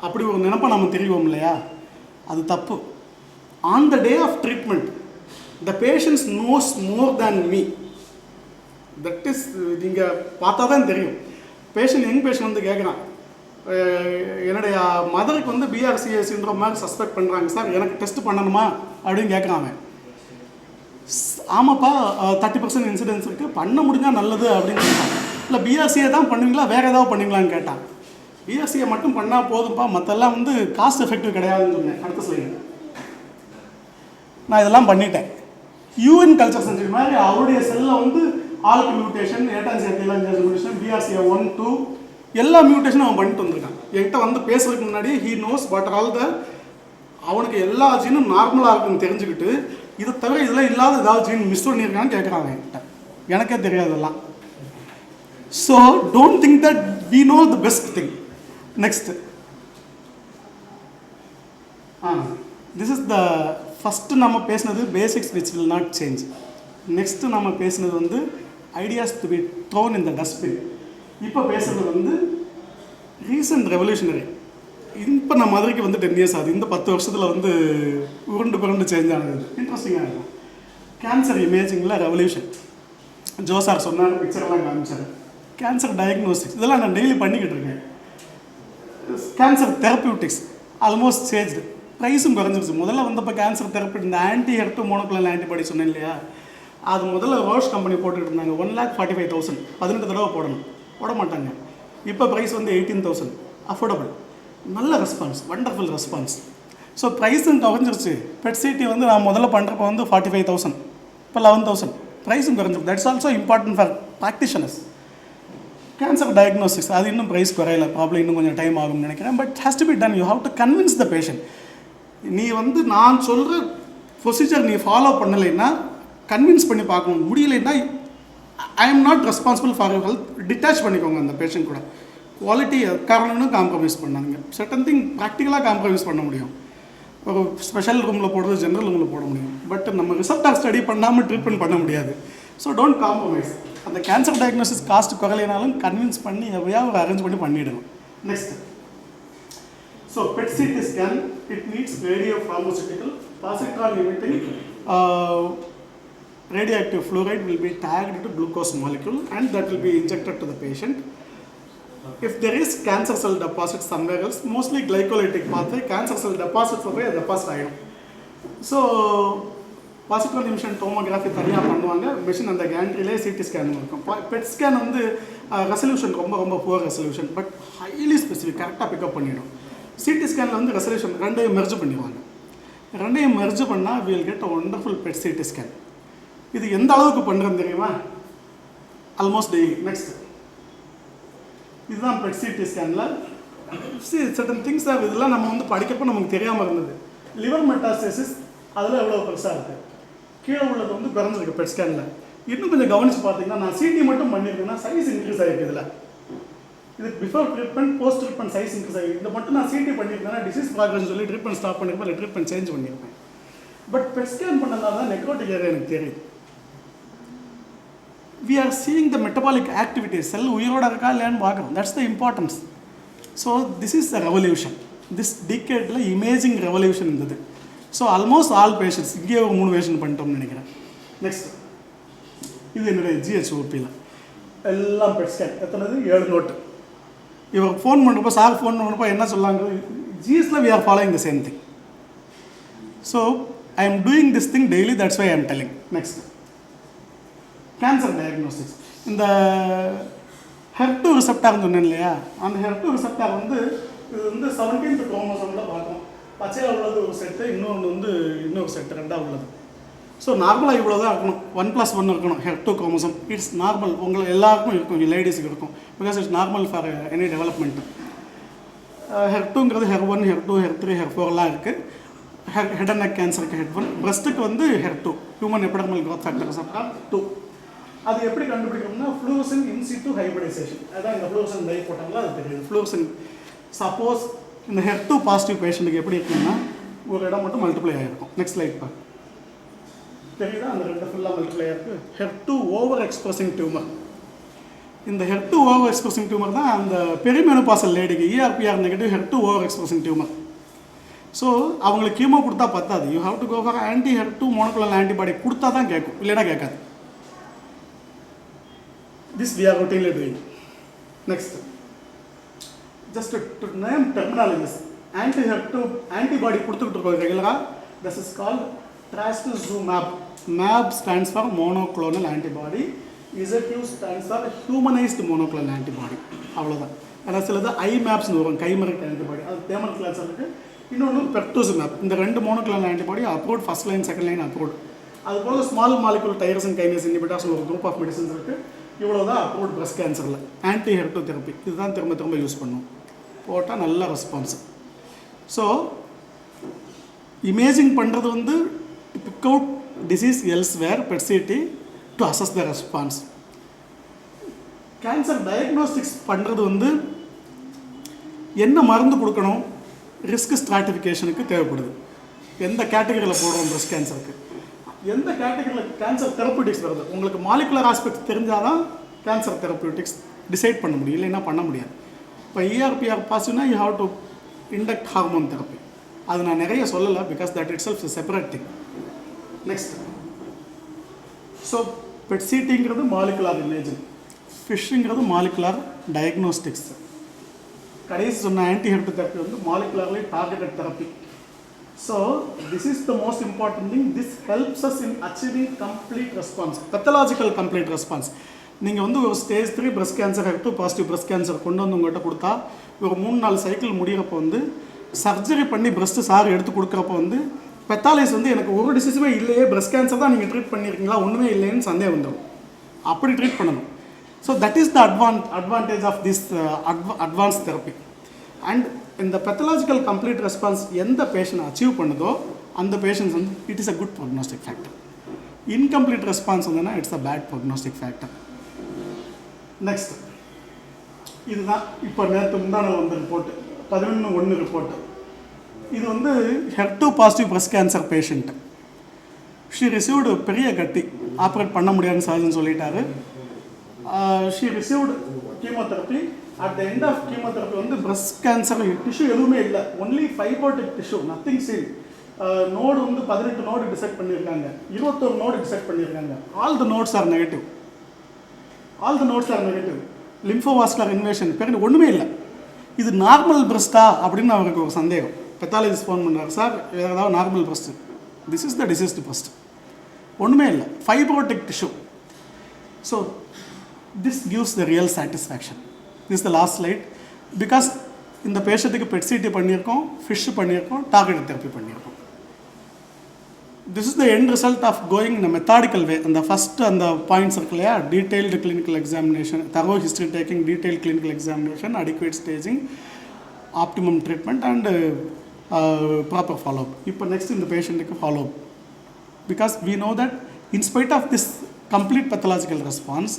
அப்படி ஒரு நினைப்பை நம்ம தெரிவோம் இல்லையா, அது தப்பு. On the day of treatment the patients knows more than me. That is, நீங்கள் பார்த்தா தான் தெரியும். பேஷண்ட் யங் பேஷண்ட் வந்து கேட்குறான், என்னுடைய மதருக்கு வந்து பிஆர்சிஏ சிண்ட்ரோம் மாதிரி சஸ்பெக்ட் பண்ணுறாங்க சார், எனக்கு டெஸ்ட் பண்ணணுமா அப்படின்னு கேட்குறாங்க. ஆமாப்பா 30% இன்சிடென்ஸ் இருக்குது, பண்ண முடிஞ்சால் நல்லது அப்படின்னு கேட்டான். இல்லை பிஆர்சிஏ தான் பண்ணுவீங்களா வேறு ஏதாவது பண்ணுவீங்களான்னு கேட்டான். பிஆர்சிஏ மட்டும் பண்ணால் போதும்ப்பா, மற்றெல்லாம் வந்து காஸ்ட் எஃபெக்டிவ் கிடையாதுன்னு சொன்னேன். அடுத்த சொல்லுங்க, நான் இதெல்லாம் பண்ணிட்டேன். யூஎன் கல்ச்சர் செஞ்சு மாதிரி அவருடைய செல்லில் வந்து ஆல்க் மியூட்டேஷன், ஏட்டான்சியெல்லாம் பிஆர்சிஏ 1, 2 எல்லா மியூட்டேஷனும் அவன் பண்ணிட்டு வந்திருக்கான். என்கிட்ட வந்து பேசுறதுக்கு முன்னாடி he knows what all the, அவனுக்கு எல்லா ஜீனும் நார்மலாக இருக்குன்னு தெரிஞ்சுக்கிட்டு இதை தவிர இதில் இல்லாத ஏதாவது ஜீன் மிஸ் பண்ணியிருக்கான்னு கேட்குறாங்க என்கிட்ட. எனக்கே தெரியாதெல்லாம். So don't think that we know the best thing. Next, this is the first நம்ம பேசினது basics which will not change. Next நம்ம பேசினது வந்து ideas to be thrown in the dustbin. இப்போ பேசுகிறது வந்து ரீசன்ட் ரெவல்யூஷனரி. இப்போ நம்ம மதுரைக்கு வந்து 10 இயர்ஸ் ஆகுது. இந்த 10 வருஷத்தில் வந்து உருண்டு சேஞ்ச் ஆனது. இன்ட்ரெஸ்டிங்காக இருக்கும். கேன்சர் இமேஜிங்கில் ரெவல்யூஷன். ஜோ சார் சொன்னார், பிக்சர்லாம் காமிச்சார். கேன்சர் டயக்னோஸ்டிக்ஸ் இதெல்லாம் நான் டெய்லி பண்ணிக்கிட்டு இருக்கேன். Cancer therapeutics almost changed. ப்ரைஸும் குறைஞ்சிருச்சு. முதல்ல வந்தப்போ கேன்சர் தெரப்பி இந்த HER2 மோனோக்ளோனல் ஆன்டிபாடி சொன்னேன் இல்லையா, அது முதல்ல ரோஷ் கம்பெனி போட்டுக்கிட்டு இருந்தாங்க. 1,45,000 18 தடவை போடணும், போட மாட்டாங்க. இப்போ ப்ரைஸ் வந்து 18,000, அஃபோர்டபுள். நல்ல ரெஸ்பான்ஸ், வண்டர்ஃபுல் ரெஸ்பான்ஸ். ஸோ ப்ரைஸும் குறைஞ்சிருச்சு. பெட் சிடி வந்து நான் முதல்ல பண்ணுறப்போ வந்து 45,000, இப்போ 11,000. ப்ரைஸும் குறைஞ்சிருக்கு. That's also important for practitioners. Cancer diagnosis அது இன்னும் ப்ரைஸ் குறையல, ப்ராப்ளம் இன்னும் கொஞ்சம் டைம் ஆகும்னு நினைக்கிறேன். But has to be done. You have to convince the patient. நீ வந்து நான் சொல்கிற ப்ரொசீஜர் நீ ஃபாலோ பண்ணலைன்னா கன்வின்ஸ் பண்ணி பார்க்கணும். முடியலைன்னா I am not responsible for your health. Detach பண்ணிக்கோங்க அந்த பேஷண்ட் கூட. குவாலிட்டி காரணம்னு காம்ப்ரமைஸ் பண்ணாங்க. சர்டன் திங் ப்ராக்டிக்கலாக காம்ப்ரமைஸ் பண்ண முடியும். ஒரு ஸ்பெஷல் ரூமில் போடுறது ஜென்ரல் ரூமில் போட முடியும். பட் நம்ம ரிசப்டார் ஸ்டடி பண்ணாமல் ட்ரீட்மெண்ட் பண்ண முடியாது. So don't compromise. அந்த கேன்சர் டயக்னோசிஸ் காஸ்ட் குறையினாலும் கன்வின்ஸ் பண்ணி எவையாக ஒரு அரேஞ்ச் பண்ணி பண்ணிவிடணும். Next, so PET CT scan it needs radiopharmaceutical positron emitting radioactive fluoride will be tagged to glucose molecule and that will be injected to the patient. If there is cancer cell deposit somewhere else, mostly glycolytic pathway, cancer cell deposits over deposit ஆகிடும். So positron emission tomography தனியாக பண்ணுவாங்க. Machine அந்த கேண்ட்ரிலே CT scan இருக்கும். Bed scan வந்து resolution ரொம்ப poor resolution, but highly specific, கரெக்டாக pickup பண்ணிடும். CD ஸ்கேனில் வந்து ரெசல்யூஷன் ரெண்டையும் மெர்ஜ் பண்ணிடுவாங்க. ரெண்டையும் மெர்ஜ் பண்ணால் we will get a wonderful bed CT scan. இது எந்த அளவுக்கு பண்ணுறேன்னு தெரியுமா? Almost daily. நெக்ஸ்ட், இதுதான் பெட் சிடி ஸ்கேனில் சர்டன் திங்ஸ் இதெல்லாம் நம்ம வந்து படிக்கப்போ நமக்கு தெரியாமல் இருந்தது. லிவர் மெட்டாஸ்டேசிஸ் அதில் எவ்வளோ பெருசாக இருக்குது, கீழே உள்ளது வந்து குறைஞ்சிருக்கு பெட் ஸ்கேனில். இன்னும் கொஞ்சம் கவனித்து பார்த்தீங்கன்னா நான் சிடி மட்டும் பண்ணியிருக்கேன்னா சைஸ் இன்க்ரீஸ் ஆகிருக்கு. இதில் இது before treatment post treatment size increase ஆகிருக்கு. இந்த மட்டும் நான் சிடி பண்ணியிருக்கேன்னா டிசீஸ் ப்ராக்ரஸ் சொல்லி ட்ரீட்மெண்ட் ஸ்டாப் பண்ணியிருப்பேன், இல்லை ட்ரீட்மெண்ட் சேஞ்ச் பண்ணியிருப்பேன். பட் பெட் ஸ்கேன் பண்ணனால தான் நெக்ரோட்டிக் ஏரியா எனக்கு தெரியுது. We are seeing the metabolic activities. Cell உயிரோட இருக்கா இல்லையான்னு பார்க்குறோம். That's the importance. So this is the revolution. This decadeல இமேஜிங் ரெவல்யூஷன் இருந்தது. ஸோ ஆல்மோஸ்ட் ஆல் பேஷண்ட்ஸ் இங்கே ஒரு 3 பேஷண்ட் பண்ணிட்டோம்னு நினைக்கிறேன். நெக்ஸ்ட், இது என்னுடைய ஜிஹெச்ஓபியில் எல்லாம் பெட் ஸ்கேன். எத்தனது 7 நோட்டு. இவர் ஃபோன் பண்ணுறப்போ சார் ஃபோன் பண்ணுறப்போ என்ன சொல்லாங்க, ஜிஎஸில் we are following the same thing. So I am doing this thing daily, that's why I am telling. Next, cancer diagnostics. இந்த HER2 ரிசெப்டார்னு சொன்னேன் இல்லையா, அந்த HER2 ரிசெப்டார் வந்து இது வந்து 17th குரோமோசோமில் பார்க்கணும். பச்சையாக உள்ளது ஒரு செட்டு, இன்னொன்று வந்து இன்னொரு செட்டு ரெண்டாக உள்ளது. ஸோ நார்மலாக இவ்வளோ தான் இருக்கணும், 1+1 இருக்கணும் HER2 குரோமோசோம். இட்ஸ் நார்மல், உங்களுக்கு எல்லாருக்கும் இருக்கும், லேடிஸுக்கு இருக்கும், because it's normal for any development. HER2ங்கிறது HER1, HER2, HER3, HER4லாம் இருக்குது. ஹெட் அண்ட் நெக் கேன்சருக்கு HER1, பிரஸ்ட்டுக்கு வந்து HER2, human epidermal growth factor receptor 2. அது எப்படி கண்டுபிடிக்கணும்னா ஃப்ளூரசன் இன்சிட்டு ஹைபிரிடைசேஷன், அதான் இந்த ஃப்ளூரசன் டை போட்டாங்களா அது தெரியுது. ஃப்ளூரசன் சப்போஸ் இந்த HER2 பாசிட்டிவ் பேஷண்ட்டுக்கு எப்படி இருக்குன்னா ஒரு இடம் மட்டும் மல்டிப்ளை ஆகிருக்கும். நெக்ஸ்ட் ஸ்லைட் பாருங்க, தெரியுதா? அந்த ரெண்டு ஃபுல்லாக மல்டிப்ளை ஆகிருக்கு. HER2 over expressing tumour. இந்த HER2 ஓவர் எக்ஸ்பிரஸிங் டியூமர் தான் அந்த பெரிமெனோபாசல் லேடிக்கு ER/PR negative HER2 over expressing tumour. So அவங்களுக்கு கீமோ கொடுத்தா பத்தாது, you have to go for anti HER2 monoclonal antibody கொடுத்தா தான் கேட்கும், இல்லைன்னா கேட்காது. This we are routinely doing. Next, just to name terminologies, anti-HER2 antibody கொடுத்துக்கிட்டு இருக்கோம் ரெகுலராக. This is called trastuzumab. MAB stands for monoclonal antibody. ZU stands for humanized monoclonal antibody. அவ்வளோதான். அதாவது சிலது IMABஸ்னு வரும், கைமரிக் ஆன்டிபாடி, அது தேமல் கிளாஸ் இருக்குது. இன்னொன்று பெர்டூசிமேப். இந்த ரெண்டு monoclonal antibody approved, first line second line approved. அது போல் small molecular tyrosine kinase inhibitors ஒரு குரூப் ஆஃப் மெடிசன்ஸ் இருக்குது. இவ்வளோ தான் அப்ரூவ்ட் பிரஸ்ட் கேன்சரில் ஆன்டி HER2 தெரப்பி. இதுதான் திரும்ப திரும்ப யூஸ் பண்ணுவோம், போட்டால் நல்ல ரெஸ்பான்ஸ். ஸோ இமேஜிங் பண்ணுறது வந்து pick out disease elsewhere PET CT to assess the response. Cancer diagnostics பண்ணுறது வந்து என்ன மருந்து கொடுக்கணும், ரிஸ்க் ஸ்ட்ராட்டிஃபிகேஷனுக்கு தேவைப்படுது. எந்த கேட்டகரியில் போடுறோம் பிரஸ்ட் கேன்சருக்கு, எந்த கேட்டகரியில் கேன்சர் தெரப்பியூட்டிக்ஸ் வருது, உங்களுக்கு மாலிகுலர் ஆஸ்பெக்ட்ஸ் தெரிஞ்சால் தான் கேன்சர் தெரப்பியூட்டிக்ஸ் டிசைட் பண்ண முடியும், இல்லைன்னா பண்ண முடியாது. இப்போ ER/PR பாசிட்டிவ்னா you have to induct hormone therapy. அது நான் நிறைய சொல்லலை, because that itself is separate thing. Next, so பெட்சிட்டிங்கிறது மாலிகுலர் இமேஜிங், ஃபிஷ்ஷுங்கிறது மாலிகுலர் டயக்னோஸ்டிக்ஸ். கடைசி சொன்ன ஆன்டி HER2 தெரப்பி வந்து molecularly targeted therapy. So this is the most important thing. This helps us in achieving complete response, pathological complete response. நீங்கள் வந்து ஒரு stage 3 breast cancer HER2 positive breast cancer கொண்டு வந்து உங்கள்கிட்ட கொடுத்தா ஒரு 3-4 சைக்கிள் முடிகிறப்போ வந்து சர்ஜரி பண்ணி பிரஸ்ட்டு சார் எடுத்து கொடுக்குறப்போ வந்து பெத்தாலிஸ் வந்து எனக்கு ஒரு டிசீஸுமே இல்லையே, பிரஸ்ட் கேன்சர் தான் நீங்கள் ட்ரீட் பண்ணியிருக்கீங்களா, ஒன்றுமே இல்லைன்னு சந்தேகம் வந்துடும். அப்படி ட்ரீட் பண்ணணும். So that is the advantage of this advance therapy. And இந்த பெத்தலாஜிக்கல் கம்ப்ளீட் ரெஸ்பான்ஸ் எந்த பேஷண்ட் அச்சீவ் பண்ணுதோ அந்த பேஷண்ட்ஸ் வந்து it is a good prognostic factor. Incomplete response வந்துன்னா it's a bad prognostic factor. Next, இதுதான் இப்போ நேற்று முந்தானால் வந்த ரிப்போர்ட்டு, 11/1 ரிப்போர்ட்டு. இது வந்து HER2 positive breast cancer patient. She received பெரிய கட்டி, ஆப்ரேட் பண்ண முடியாதுன்னு சர்ஜன் சொல்லிட்டாரு. She received chemotherapy. At the end of chemotherapy வந்து பிரஸ்ட் கேன்சர் டிஷ்யூ எதுவுமே இல்லை, only fibrotic tissue, nothing seen. Node வந்து 18 நோடு டிசைட் பண்ணியிருக்காங்க, 21 நோடு டிசைட் பண்ணியிருக்காங்க. All the nodes are negative, all the nodes are negative. Lymphovascular invasion பேர் ஒன்றுமே இல்லை. இது நார்மல் பிரஸ்ட்டா அப்படின்னு அவருக்கு ஒரு சந்தேகம். பெத்தாலஜிஸ்ட் ஃபோன் பண்ணுறாரு, சார் வேறு ஏதாவது normal breast, this is the diseased breast, ஒன்றுமே இல்லை, fibrotic tissue. So this gives the real satisfaction. This the last slide. Because இந்த பேஷண்ட்டுக்கு பெட்சிட்டி பண்ணியிருக்கோம், ஃபிஷ் பண்ணியிருக்கோம், டார்கெட்டட் தெரப்பி பண்ணியிருக்கோம். This is the end result of going in a methodical way. அந்த first அந்த points இருக்கு இல்லையா, detailed clinical examination, thorough history taking, detail clinical examination, adequate staging, optimum treatment and proper follow up. இப்போ next இந்த பேஷண்ட்டுக்கு follow up. Because we know that in spite of this complete pathological response,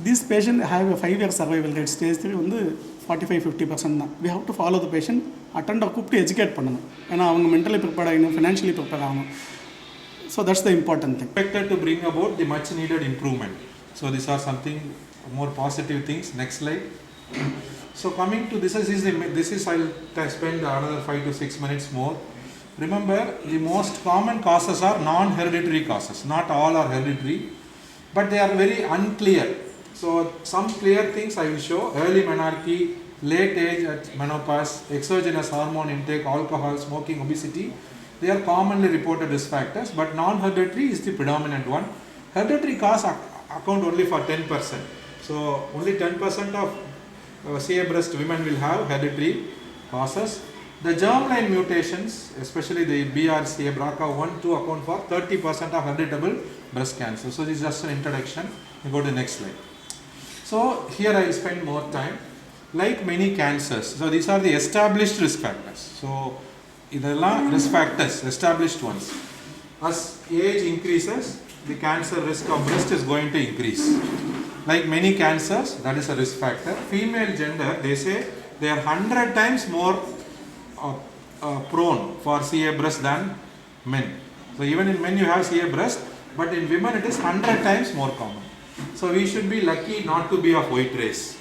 this patient have a 5-year survival rate. Stage 3 வந்து 45-50% தான். We have to follow the patient, attender கூப்பிட்டு educate பண்ணணும். ஏன்னா அவங்க mentally prepare ஆகணும், financially prepare ஆகணும். So that's the important thing. Expected to bring about the much needed improvement. So these are something more positive things. Next slide. So coming to this is I'll spend another 5 to 6 minutes more. Remember, the most common causes are non-hereditary causes. Not all are hereditary, but they are very unclear. So some clear things I will show: early menarche, late age at menopause, exogenous hormone intake, alcohol, smoking, obesity. They are commonly reported risk factors, but non-hereditary is the predominant one. Hereditary cause account only for 10%. So only 10% of CA breast women will have hereditary causes. The germline mutations, especially the BRCA, BRCA1, 2 account for 30% of heritable breast cancer. So this is just an introduction. We go to the next slide. So here I will spend more time. Like many cancers, so these are the established risk factors. So idella risk factors, established ones. As age increases, the cancer risk of breast is going to increase. Like many cancers, that is a risk factor. Female gender, they say they are 100 times more prone for CA breast than men. So even in men you have CA breast, but in women it is 100 times more common. So we should be lucky not to be of white race.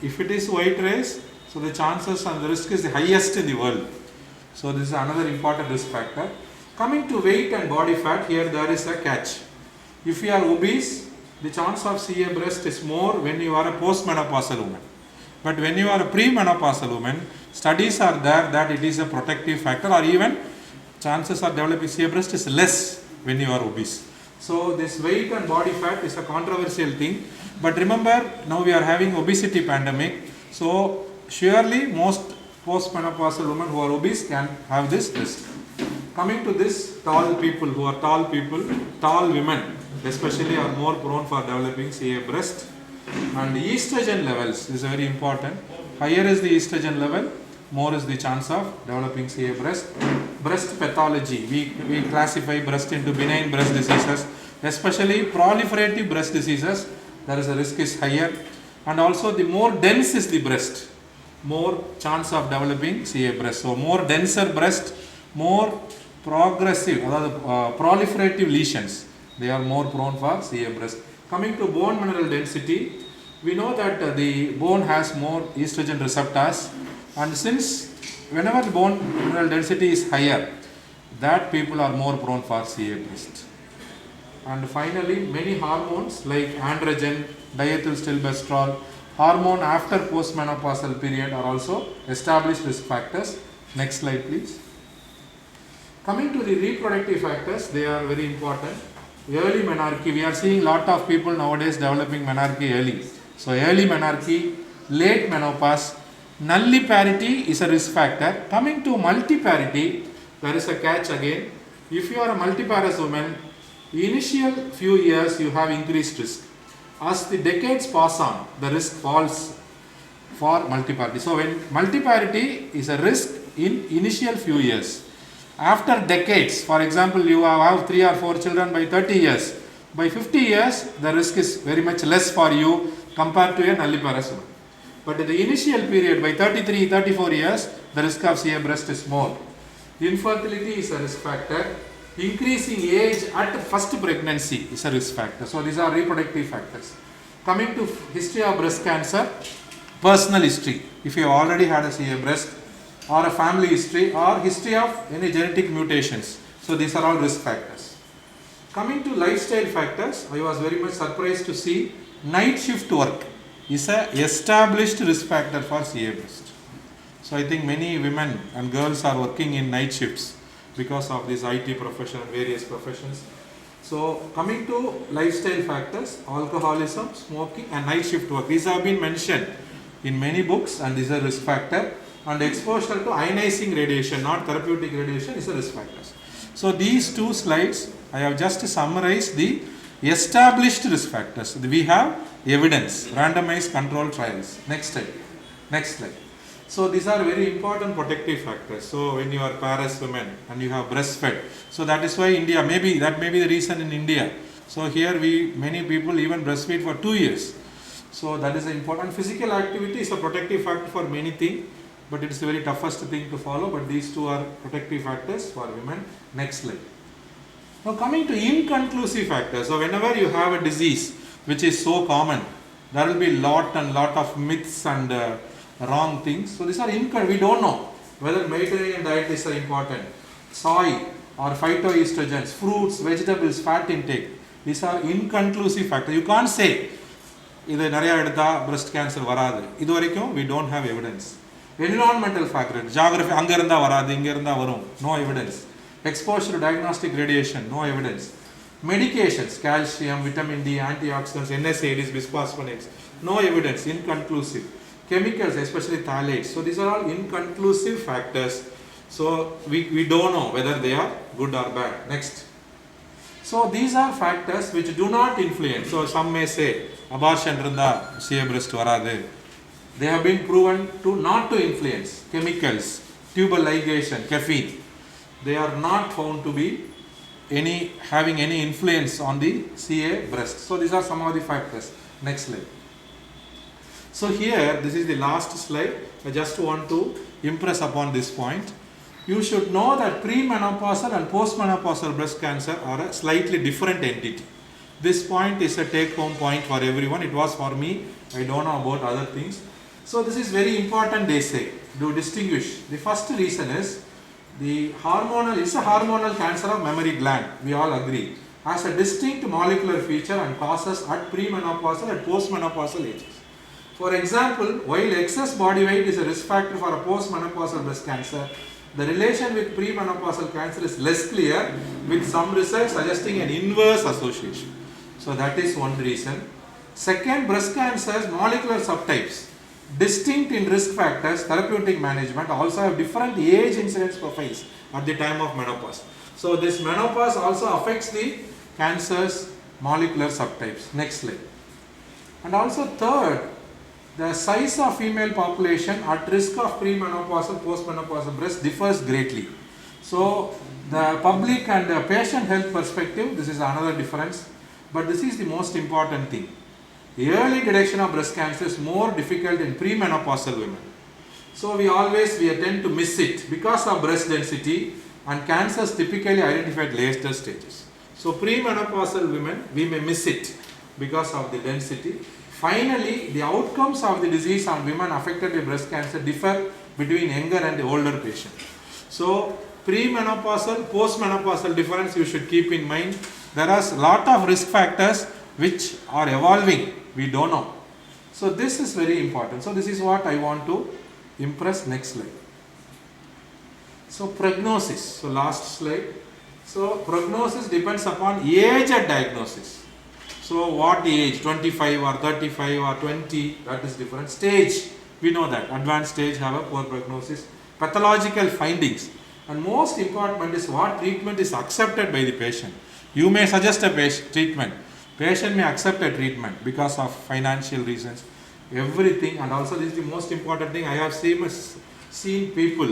If it is white race, so the chances and the risk is the highest in the world. So this is another important risk factor. Coming to weight and body fat, here there is a catch. If you are obese, the chance of CA breast is more when you are a postmenopausal woman. But when you are a premenopausal woman, studies are there that it is a protective factor, or even chances of developing CA breast is less when you are obese. So this weight and body fat is a controversial thing. But remember, now we are having obesity pandemic. So surely most postmenopausal women who are obese can have this risk. Coming to this, tall people, tall women especially are more prone for developing CA breast. And estrogen levels is very important. Higher is the estrogen level, more is the chance of developing CA breast. Breast pathology, we classify breast into benign breast diseases, especially proliferative breast diseases. There is a risk is higher, and also the more dense is the breast, more chance of developing CA breast. So more denser breast, more progressive, proliferative lesions, they are more prone for CA breast. Coming to bone mineral density, we know that the bone has more estrogen receptors, and since whenever the bone mineral density is higher, that people are more prone for CA breast. And finally, many hormones like androgen, diethylstilbestrol, hormone after postmenopausal period are also established risk factors. Next slide please. Coming to the reproductive factors, they are very important. Early menarche, we are seeing lot of people nowadays developing menarche early. So early menarche, late menopause, nulliparity is a risk factor. Coming to multiparity, there is a catch again. If you are a multiparous woman, initial few years you have increased risk. As the decades pass on, the risk falls for multiparity. So when multiparity is a risk in initial few years. After decades, for example, you have 3 or 4 children by 30 years. By 50 years, the risk is very much less for you compared to a nulliparous woman. But in the initial period, by 33, 34 years, the risk of CA breast is more. Infertility is a risk factor. Increasing age at first pregnancy is a risk factor. So these are reproductive factors. Coming to history of breast cancer, personal history. If you have already had a CA breast, or a family history, or history of any genetic mutations. So these are all risk factors. Coming to lifestyle factors, I was very much surprised to see night shift work is a established risk factor for CA breast. So I think many women and girls are working in night shifts because of this IT profession and various professions. So coming to lifestyle factors, alcoholism, smoking and night shift work. These have been mentioned in many books and these are risk factor. And exposure to ionizing radiation, not therapeutic radiation, is a risk factor. So these two slides, I have just summarized the established risk factors. We have evidence, randomized control trials. Next slide. Next slide. So these are very important protective factors. So when you are parous women and you have breastfed, so that is why India, that may be the reason in India. So here many people even breastfeed for 2 years. So that is important. Physical activity is a protective factor for many things. But it is the very toughest thing to follow, but these two are protective factors for women. Next slide. Now coming to inconclusive factors. So whenever you have a disease which is so common, there will be lot of myths and wrong things. So these are we don't know whether Mediterranean diet is important. Soy or phytoestrogens, fruits, vegetables, fat intake. These are inconclusive factors. You can't say, breast cancer varadu. We don't have evidence. Environmental factor, geography, no evidence. Exposure to diagnostic radiation, no evidence. Medications, calcium, vitamin D, antioxidants, NSAIDs, bisphosphonates, no evidence, inconclusive. Chemicals, especially phthalates. So these are all inconclusive factors. So we don't know whether they are good or bad. Next. So these are factors which do not influence. So some may say abortion runda CA breast varadu. They have been proven to not to influence. Chemicals, tubal ligation, caffeine. They are not found to be having any influence on the CA breast. So these are some of the factors. Next slide. So here, this is the last slide. I just want to impress upon this point. You should know that premenopausal and postmenopausal breast cancer are a slightly different entity. This point is a take-home point for everyone. It was for me. I don't know about other things. So this is very important, they say, to distinguish. The first reason is it's a hormonal cancer of mammary gland. We all agree. Has a distinct molecular feature and causes at premenopausal and postmenopausal ages. For example, while excess body weight is a risk factor for a postmenopausal breast cancer, the relation with premenopausal cancer is less clear, with some research suggesting an inverse association. So that is one reason. Second, breast cancer's molecular subtypes, distinct in risk factors, therapeutic management, also have different age incidence profiles at the time of menopause. So this menopause also affects the cancer's molecular subtypes. Next slide. And also third, the size of female population at risk of premenopausal, postmenopausal breast differs greatly. So the public and the patient health perspective, this is another difference. But this is the most important thing. The early detection of breast cancer is more difficult in premenopausal women. So we tend to miss it because of breast density, and cancers typically identified later stages. So premenopausal women, we may miss it because of the density. Finally, the outcomes of the disease on women affected by breast cancer differ between younger and older patients. So premenopausal, postmenopausal difference you should keep in mind. There are a lot of risk factors which are evolving. We don't know. So this is very important. So this is what I want to impress. Next slide. So prognosis. So last slide. So prognosis depends upon age and diagnosis. So what age? 25 or 35 or 20, that is different. Stage, we know that. Advanced stage have a poor prognosis. Pathological findings. And most important is what treatment is accepted by the patient. You may suggest a treatment. Patient may accept a treatment because of financial reasons. Everything, and also this is the most important thing. I have seen people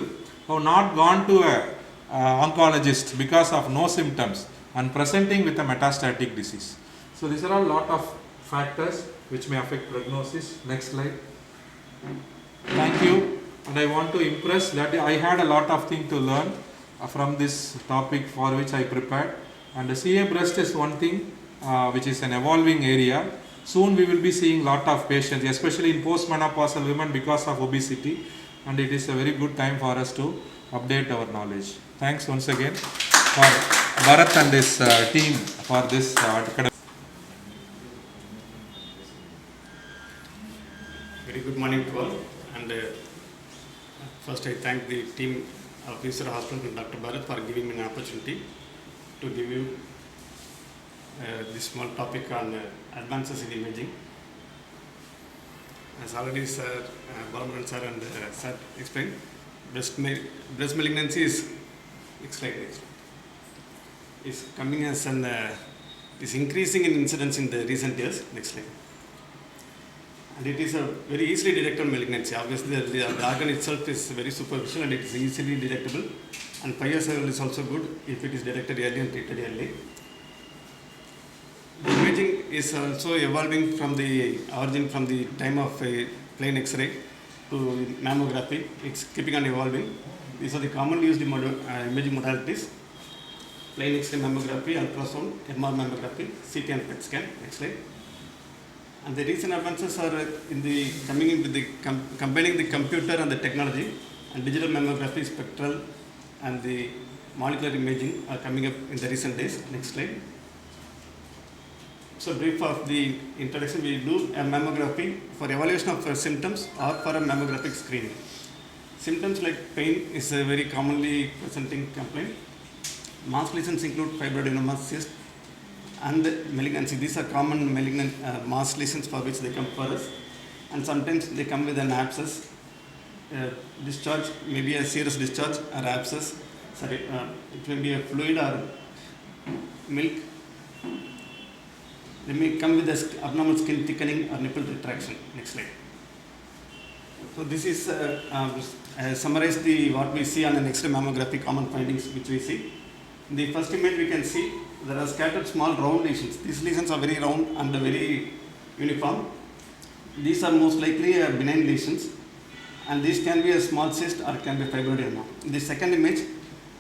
who have not gone to a oncologist because of no symptoms and presenting with a metastatic disease. So these are a lot of factors which may affect prognosis. Next slide. Thank you. And I want to impress that I had a lot of things to learn from this topic for which I prepared. And the CA breast is one thing which is an evolving area. Soon we will be seeing a lot of patients, especially in postmenopausal women because of obesity. And it is a very good time for us to update our knowledge. Thanks once again for Bharat and his team for this academic. Very good morning to all, and first I thank the team of Isra Hospital and Dr. Bharat for giving me an opportunity to give you this small topic on advances in imaging. As already Sir Balamurugan sir and sir explained, breast malignancy is coming as an is increasing in incidence in the recent years. Next slide. And it is a very easily detectable malignancy. Obviously, the organ itself is very superficial and it is easily detectable. And 5 years survival is also good if it is detected early and treated early. The imaging is also evolving from the origin from the time of a plain X-ray to mammography. It's keeping on evolving. These are the commonly used imaging modalities: plain X-ray mammography, ultrasound, MR mammography, CT and PET scan. Next slide. And the recent advances are coming in with the combining the computer and the technology, and digital mammography, spectral, and the molecular imaging are coming up in the recent days. Next slide. So brief of the introduction, we do a mammography for evaluation of symptoms or for a mammographic screening. Symptoms like pain is a very commonly presenting complaint. Mass lesions include fibroadenoma, cyst, and malignancy. These are common malignant mass lesions for which they come for us. And sometimes they come with an abscess, discharge, maybe a serous discharge or abscess. It may be a fluid or milk. They may come with abnormal skin thickening or nipple retraction. Next slide. So this is summarize what we see on an X-ray mammography common findings which we see. In the first image we can see there are scattered small round lesions. These lesions are very round and very uniform. These are most likely benign lesions, and these can be a small cyst or can be fibroadenoma. In the second image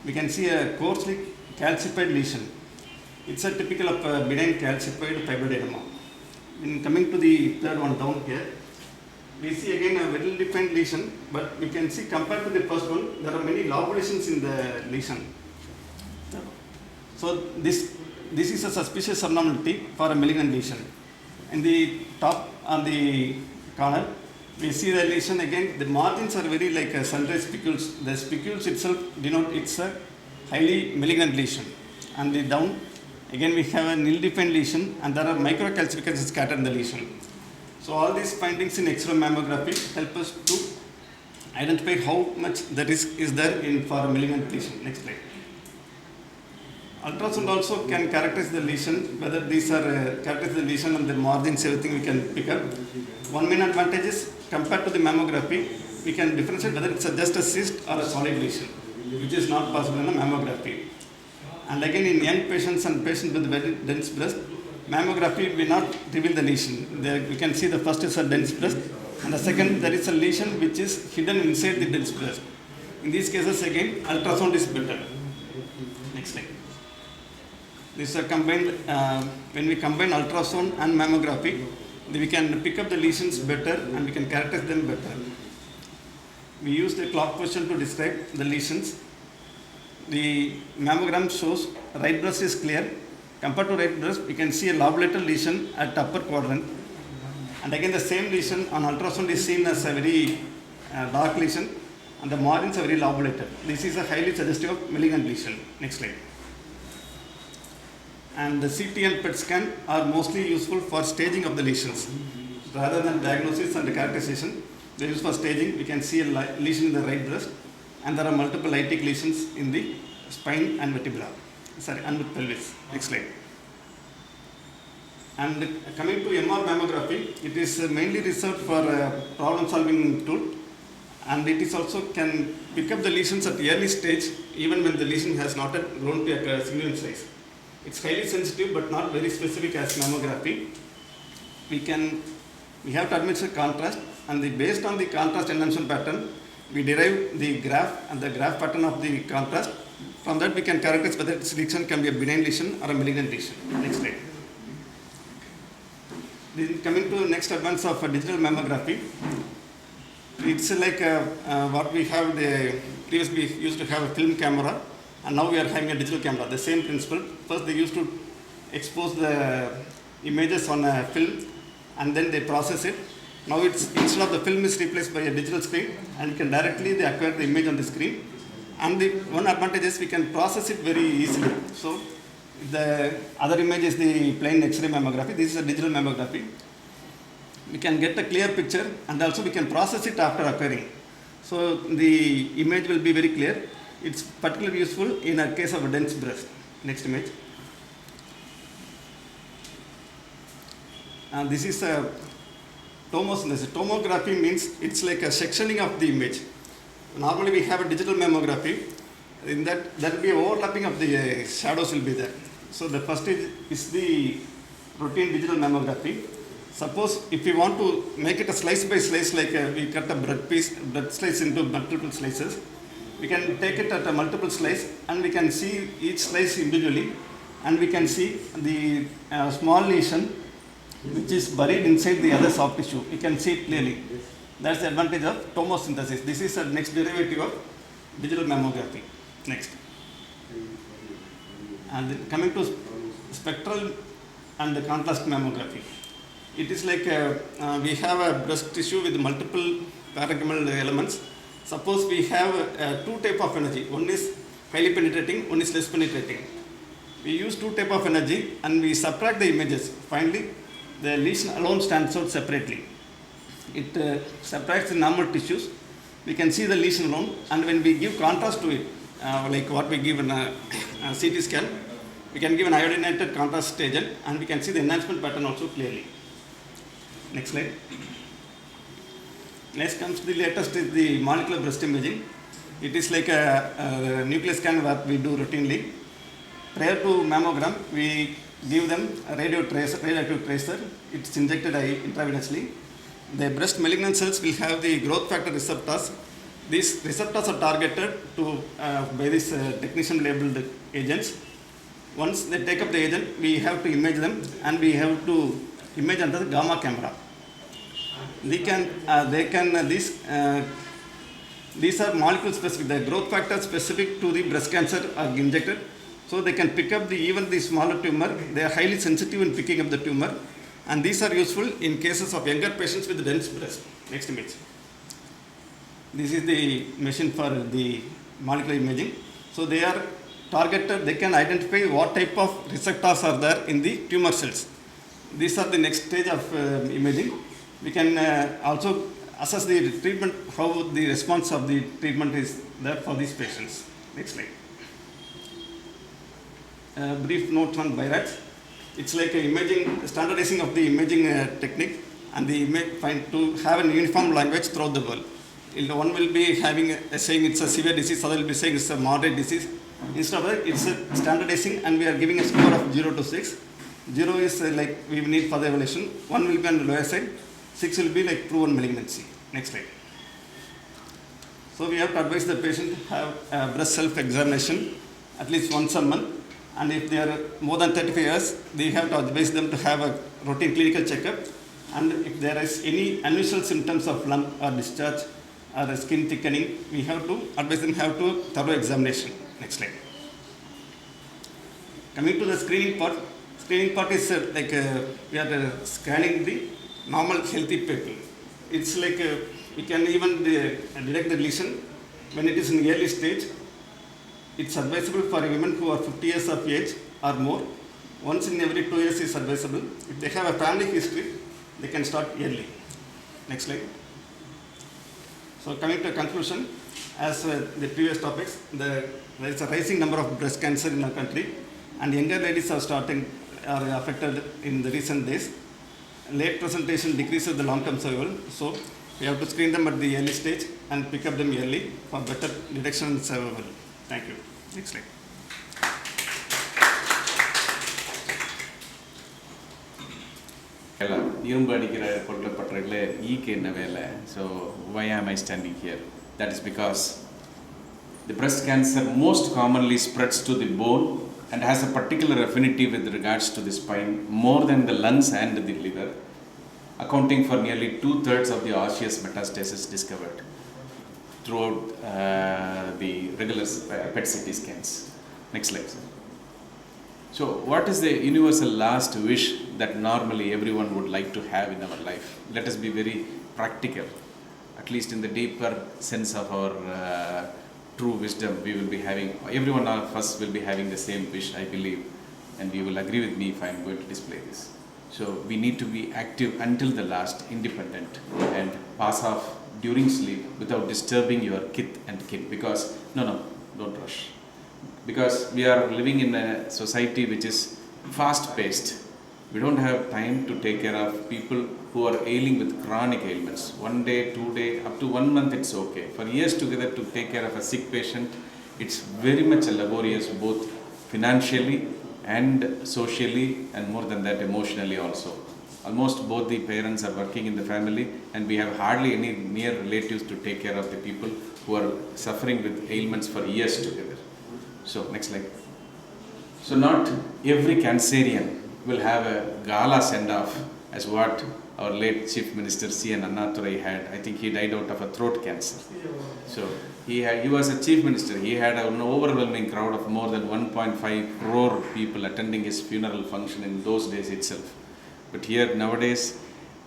we can see a coarsely calcified lesion. It's a typical of a benign calcified fibroadenoma. In coming to the third one down here, we see again a well defined lesion, but we can see compared to the first one, there are many lobulations in the lesion. So this is a suspicious abnormality for a malignant lesion. In the top on the corner, we see the lesion again. The margins are very like sunrise spicules. The spicules itself denote it's a highly malignant lesion. And the down, again we have an ill-defined lesion, and there are microcalcifications scattered in the lesion. So all these findings in X-ray mammography help us to identify how much the risk is there for a malignant lesion. Next slide. Ultrasound also can characterize the lesion, whether these are characterize the lesion and the margins, everything we can pick up. One main advantage is compared to the mammography, we can differentiate whether it's just a cyst or a solid lesion, which is not possible in a mammography. And again, in young patients and patients with very dense breast, mammography will not reveal the lesion. We can see the first is a dense breast, and the second there is a lesion which is hidden inside the dense breast. In these cases, again, ultrasound is better. Next slide. This is combined, when we combine ultrasound and mammography, we can pick up the lesions better and we can characterize them better. We use the clock position to describe the lesions. The mammogram shows right breast is clear. Compared to right breast, we can see a lobulated lesion at upper quadrant. And again, the same lesion on ultrasound is seen as a very dark lesion, and the margins are very lobulated. This is a highly suggestive of malignant lesion. Next slide. And the CT and PET scan are mostly useful for staging of the lesions. Rather than diagnosis and characterization, they are used for staging. We can see a lesion in the right breast, and there are multiple lytic lesions in the spine and vertebra. And with pelvis. Next slide. And coming to MR mammography, it is mainly reserved for problem solving tool, and it is also can pick up the lesions at the early stage even when the lesion has not yet grown to a significant size. It's highly sensitive but not very specific as mammography. We have to administer contrast, and based on the contrast enhancement pattern, we derive the graph and the graph pattern of the contrast. From that we can characterize whether this lesion can be a benign lesion or a malignant lesion. Next slide. Coming to next advance of digital mammography, it's like what we have previously we used to have a film camera, and now we are having a digital camera. The same principle. First they used to expose the images on a film and then they process it. Now it's instead of the film is replaced by a digital screen, and you can directly acquire the image on the screen. And the one advantage is we can process it very easily. So the other image is the plain X-ray mammography. This is a digital mammography. We can get a clear picture, and also we can process it after occurring. So the image will be very clear. It's particularly useful in a case of a dense breast. Next image. And this is a tomosynthesis. Tomography means it's like a sectioning of the image. Normally we have a digital mammography. In that there will be overlapping of the shadows will be there. So the first is the routine digital mammography. Suppose if we want to make it a slice by slice, like we cut a bread slice into multiple slices, we can take it at a multiple slice and we can see each slice individually, and we can see the small lesion which is buried inside the other soft tissue. You can see it clearly. That's the advantage of tomosynthesis. This is the next derivative of digital mammography. Next. And then coming to spectral and the contrast mammography. It is like we have a breast tissue with multiple parenchymal elements. Suppose we have two types of energy. One is highly penetrating, one is less penetrating. We use two type of energy and we subtract the images. Finally, the lesion alone stands out separately. It subtracts the normal tissues. We can see the lesion alone, and when we give contrast to it, like what we give in a CT scan, we can give an iodinated contrast agent and we can see the enhancement pattern also clearly. Next slide. Next comes the latest is the molecular breast imaging. It is like a nuclear scan that we do routinely. Prior to mammogram, we give them a radioactive tracer. It's injected intravenously. The breast malignant cells will have the growth factor receptors. These receptors are targeted to by this technician labeled agents. Once they take up the agent, we have to image them and we have to image under the gamma camera. These are molecule specific. The growth factor specific to the breast cancer are injected, so they can pick up even the smaller tumor. They are highly sensitive in picking up the tumor, and these are useful in cases of younger patients with dense breast. Next image. This is the machine for the molecular imaging. So they are targeted. They can identify what type of receptors are there in the tumor cells. These are the next stage of imaging. We can also assess the treatment, how the response of the treatment is there for these patients. Next slide. Brief note on BIRATS. It's like a imaging, standardizing of the imaging technique and the to have a uniform language throughout the world. One will be saying it's a severe disease, other will be saying it's a moderate disease. Instead of that, it's a standardizing and we are giving a score of 0 to 6. 0 is like we need further evaluation. 1 will be on the lower side. 6 will be like proven malignancy. Next slide. So we have to advise the patient to have a breast self-examination at least once a month. And if they are more than 35 years, they have to advise them to have a routine clinical checkup. And if there is any unusual symptoms of lump or discharge or skin thickening, we have to advise them to have to thorough examination. Next slide. Coming to the screening part. Screening part is we are scanning the normal healthy people. It's like we can even detect the lesion when it is in the early stage. It's advisable for women who are 50 years of age or more. Once in every 2 years is advisable. If they have a family history, they can start early. Next slide. So coming to a conclusion, as the previous topics, there is a rising number of breast cancer in our country, and younger ladies are affected in the recent days. Late presentation decreases the long-term survival, so we have to screen them at the early stage and pick up them early for better detection and survival. Thank you. Next slide. இரும்பு அடிக்கிற பொருள் பற்றல ஈக்கு என்ன வேலை so why am I standing here? That is because the breast cancer most commonly spreads to the bone and has a particular affinity with regards to the spine more than the lungs and the liver, accounting for nearly 2/3 of the osseous metastasis discovered throughout the regular PET CT scans. Next slide. So what is the universal last wish that normally everyone would like to have in our life? Let us be very practical. At least in the deeper sense of our true wisdom, we will be having, everyone of us will be having the same wish, I believe, and you will agree with me if I am going to display this. So we need to be active until the last, independent, and pass off during sleep without disturbing your kith and kin, because don't rush, because we are living in a society which is fast paced. We don't have time to take care of people who are ailing with chronic ailments. 1 day, 2 day, up to 1 month it's okay. For years together to take care of a sick patient, it's very much laborious, both financially and socially, and more than that emotionally also. Almost both the parents are working in the family, and we have hardly any near relatives to take care of the people who are suffering with ailments for years together. So next slide. So not every Cancerian will have a gala send-off as what our late Chief Minister C.N. Annadurai had. I think he died out of a throat cancer. So he was a Chief Minister. He had an overwhelming crowd of more than 1.5 crore people attending his funeral function in those days itself. But here nowadays,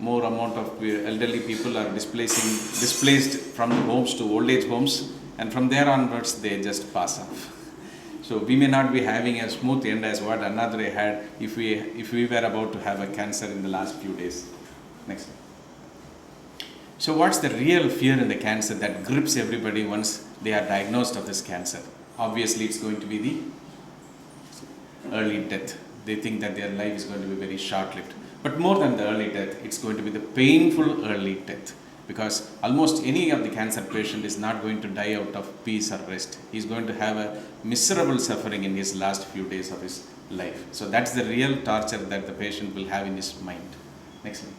more amount of elderly people are displaced from the homes to old age homes, and from there onwards they just pass off. So we may not be having a smooth end as what Annadure had if we were about to have a cancer in the last few days. Next. So what's the real fear in the cancer that grips everybody once they are diagnosed of this cancer? Obviously, it's going to be the early death. They think that their life is going to be very short-lived. But more than the early death, it's going to be the painful early death. Because almost any of the cancer patient is not going to die out of peace or rest. He's going to have a miserable suffering in his last few days of his life. So that's the real torture that the patient will have in his mind. Next slide.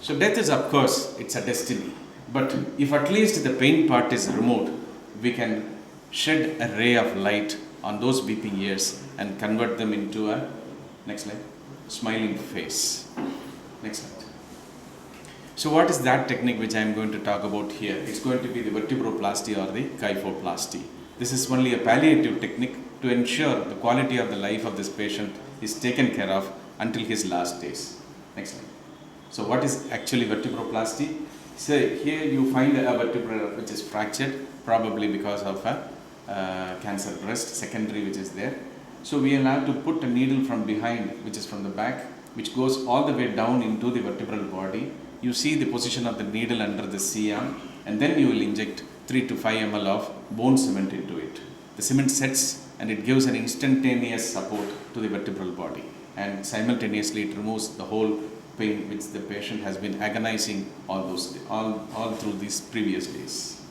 So death is, of course, it's a destiny. But if at least the pain part is removed, we can shed a ray of light on those weeping years and convert them into a, next slide, smiling face. Next slide. So what is that technique which I am going to talk about here? It's going to be the vertebroplasty or the kyphoplasty. This is only a palliative technique to ensure the quality of the life of this patient is taken care of until his last days. Next slide. So what is actually vertebroplasty? So here you find a vertebra which is fractured, probably because of a cancer breast, secondary which is there. So we will have to put a needle from behind, which is from the back, which goes all the way down into the vertebral body. You see the position of the needle under the C-arm, and then you will inject 3 to 5 ml of bone cement into it. The cement sets and it gives an instantaneous support to the vertebral body, and simultaneously it removes the whole pain which the patient has been agonizing all through these previous days.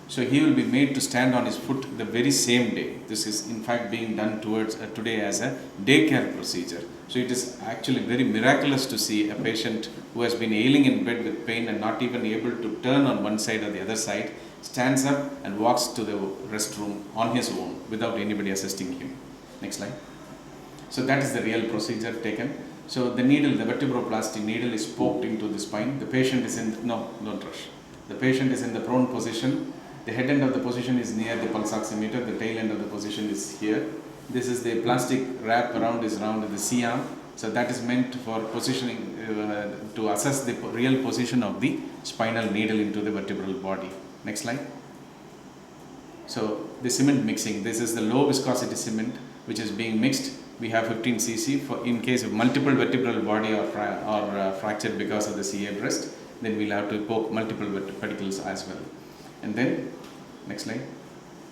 So he will be made to stand on his foot the very same day. This is in fact being done today as a daycare procedure. So it is actually very miraculous to see a patient who has been ailing in bed with pain and not even able to turn on one side or the other side, stands up and walks to the restroom on his own without anybody assisting him. Next slide. So that is the real procedure taken. So the needle, the vertebroplasty needle is poked into the spine. The patient is in, no, don't rush. The patient is in the prone position. The head end of the position is near the pulse oximeter. The tail end of the position is here. This is the plastic wrap around the C-arm. So that is meant for positioning, to assess the real position of the spinal needle into the vertebral body. Next slide. So the cement mixing. This is the low viscosity cement which is being mixed. We have 15 cc for in case of multiple vertebral body or fractured because of the CA breast. Then we'll have to poke multiple particles as well. And then, next slide,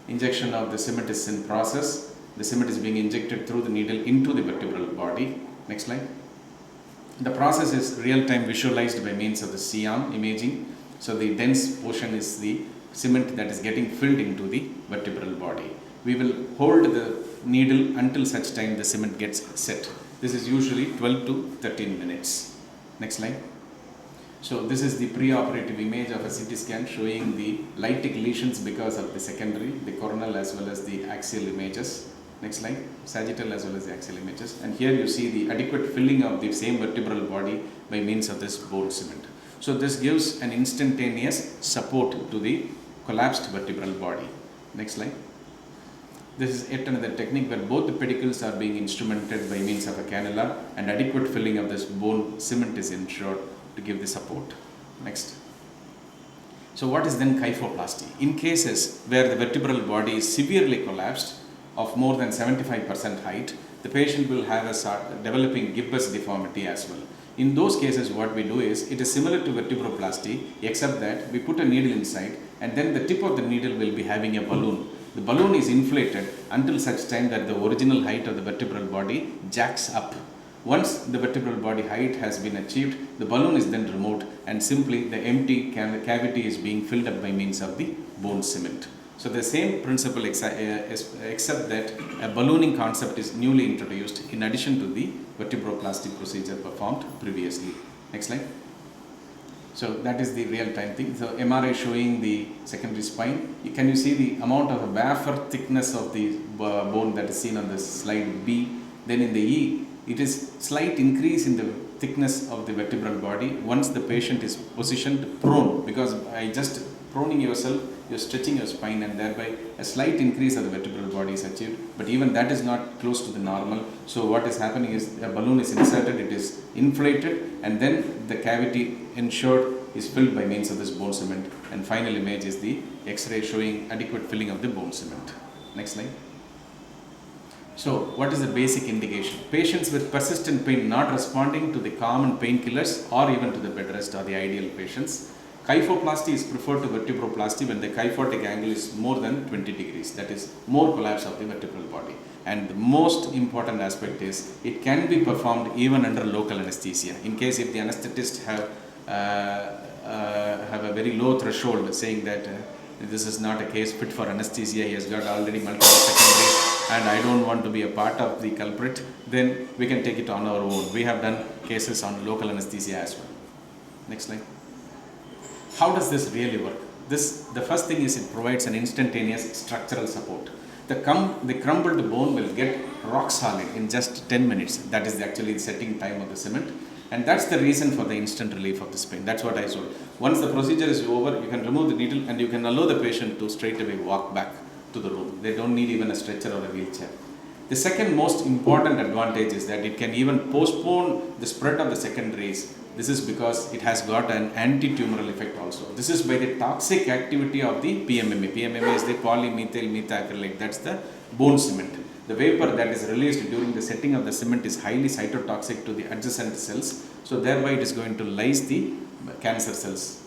injection of the cement is in process. The cement is being injected through the needle into the vertebral body. Next slide. The process is real-time visualized by means of the C-arm imaging. So the dense portion is the cement that is getting filled into the vertebral body. We will hold the needle until such time the cement gets set. This is usually 12 to 13 minutes. Next slide. So this is the pre-operative image of a CT scan showing the lytic lesions because of the secondary, the coronal as well as the axial images. Next slide, sagittal as well as the axial images. And here you see the adequate filling of the same vertebral body by means of this bone cement. So this gives an instantaneous support to the collapsed vertebral body. Next slide. This is yet another technique where both the pedicles are being instrumented by means of a cannula, and adequate filling of this bone cement is ensured to give the support. Next. So what is then kyphoplasty? In cases where the vertebral body is severely collapsed of more than 75% height, the patient will have a developing gibbous deformity as well. In those cases what we do is, it is similar to vertebroplasty except that we put a needle inside and then the tip of the needle will be having a balloon. The balloon is inflated until such time that the original height of the vertebral body jacks up. Once the vertebral body height has been achieved, the balloon is then removed and simply the empty cavity is being filled up by means of the bone cement. So the same principle except that a ballooning concept is newly introduced in addition to the vertebroplasty procedure performed previously. Next slide. So that is the real-time thing. So MRI showing the secondary spine. Can you see the amount of wafer thickness of the bone that is seen on the slide B? Then in the E, it is slight increase in the thickness of the vertebral body once the patient is positioned prone, because by just proning yourself, you're stretching your spine and thereby a slight increase of the vertebral body is achieved, but even that is not close to the normal. So what is happening is a balloon is inserted, it is inflated, and then the cavity ensured is filled by means of this bone cement, and final image is the X-ray showing adequate filling of the bone cement. Next slide. So, what is the basic indication? Patients with persistent pain not responding to the common painkillers or even to the bed rest are the ideal patients. Kyphoplasty is preferred to vertebroplasty when the kyphotic angle is more than 20 degrees, that is more collapse of the vertebral body. And the most important aspect is it can be performed even under local anesthesia. In case if the anesthetist have a very low threshold saying that this is not a case fit for anesthesia, he has got already multiple secondaries and I don't want to be a part of the culprit, then we can take it on our own. We have done cases on local anesthesia as well. Next slide. How does this really work? The first thing is it provides an instantaneous structural support. The crumbled bone will get rock solid in just 10 minutes. That is actually the setting time of the cement. And that's the reason for the instant relief of this pain. That's what I saw. Once the procedure is over, you can remove the needle and you can allow the patient to straight away walk back to the room. They don't need even a stretcher or a wheelchair. The second most important advantage is that it can even postpone the spread of the secondaries. This is because it has got an anti-tumoral effect also. This is by the toxic activity of the PMMA. PMMA is the polymethyl methacrylate. That's the bone cement. The vapor that is released during the setting of the cement is highly cytotoxic to the adjacent cells. So thereby it is going to lyse the cancer cells.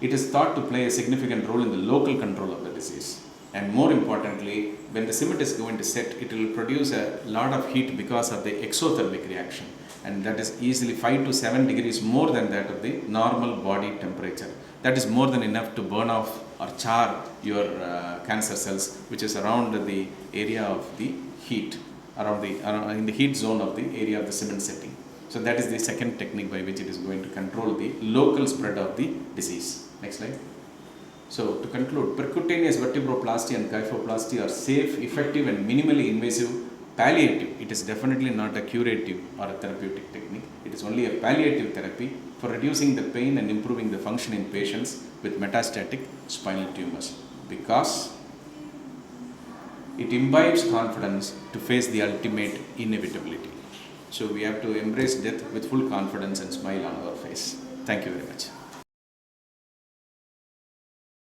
It is thought to play a significant role in the local control of the disease. And more importantly, when the cement is going to set, it will produce a lot of heat because of the exothermic reaction. And that is easily 5 to 7 degrees more than that of the normal body temperature. That is more than enough to burn off or char your cancer cells, which is around the area of the heat, in the heat zone of the area of the cement setting. So that is the second technique by which it is going to control the local spread of the disease. Next slide. So to conclude, percutaneous vertebroplasty and kyphoplasty are safe, effective and minimally invasive palliative. It is definitely not a curative or a therapeutic technique. It is only a palliative therapy for reducing the pain and improving the function in patients with metastatic spinal tumors, because it imbibes confidence to face the ultimate inevitability. So we have to embrace death with full confidence and smile on our face. Thank you very much.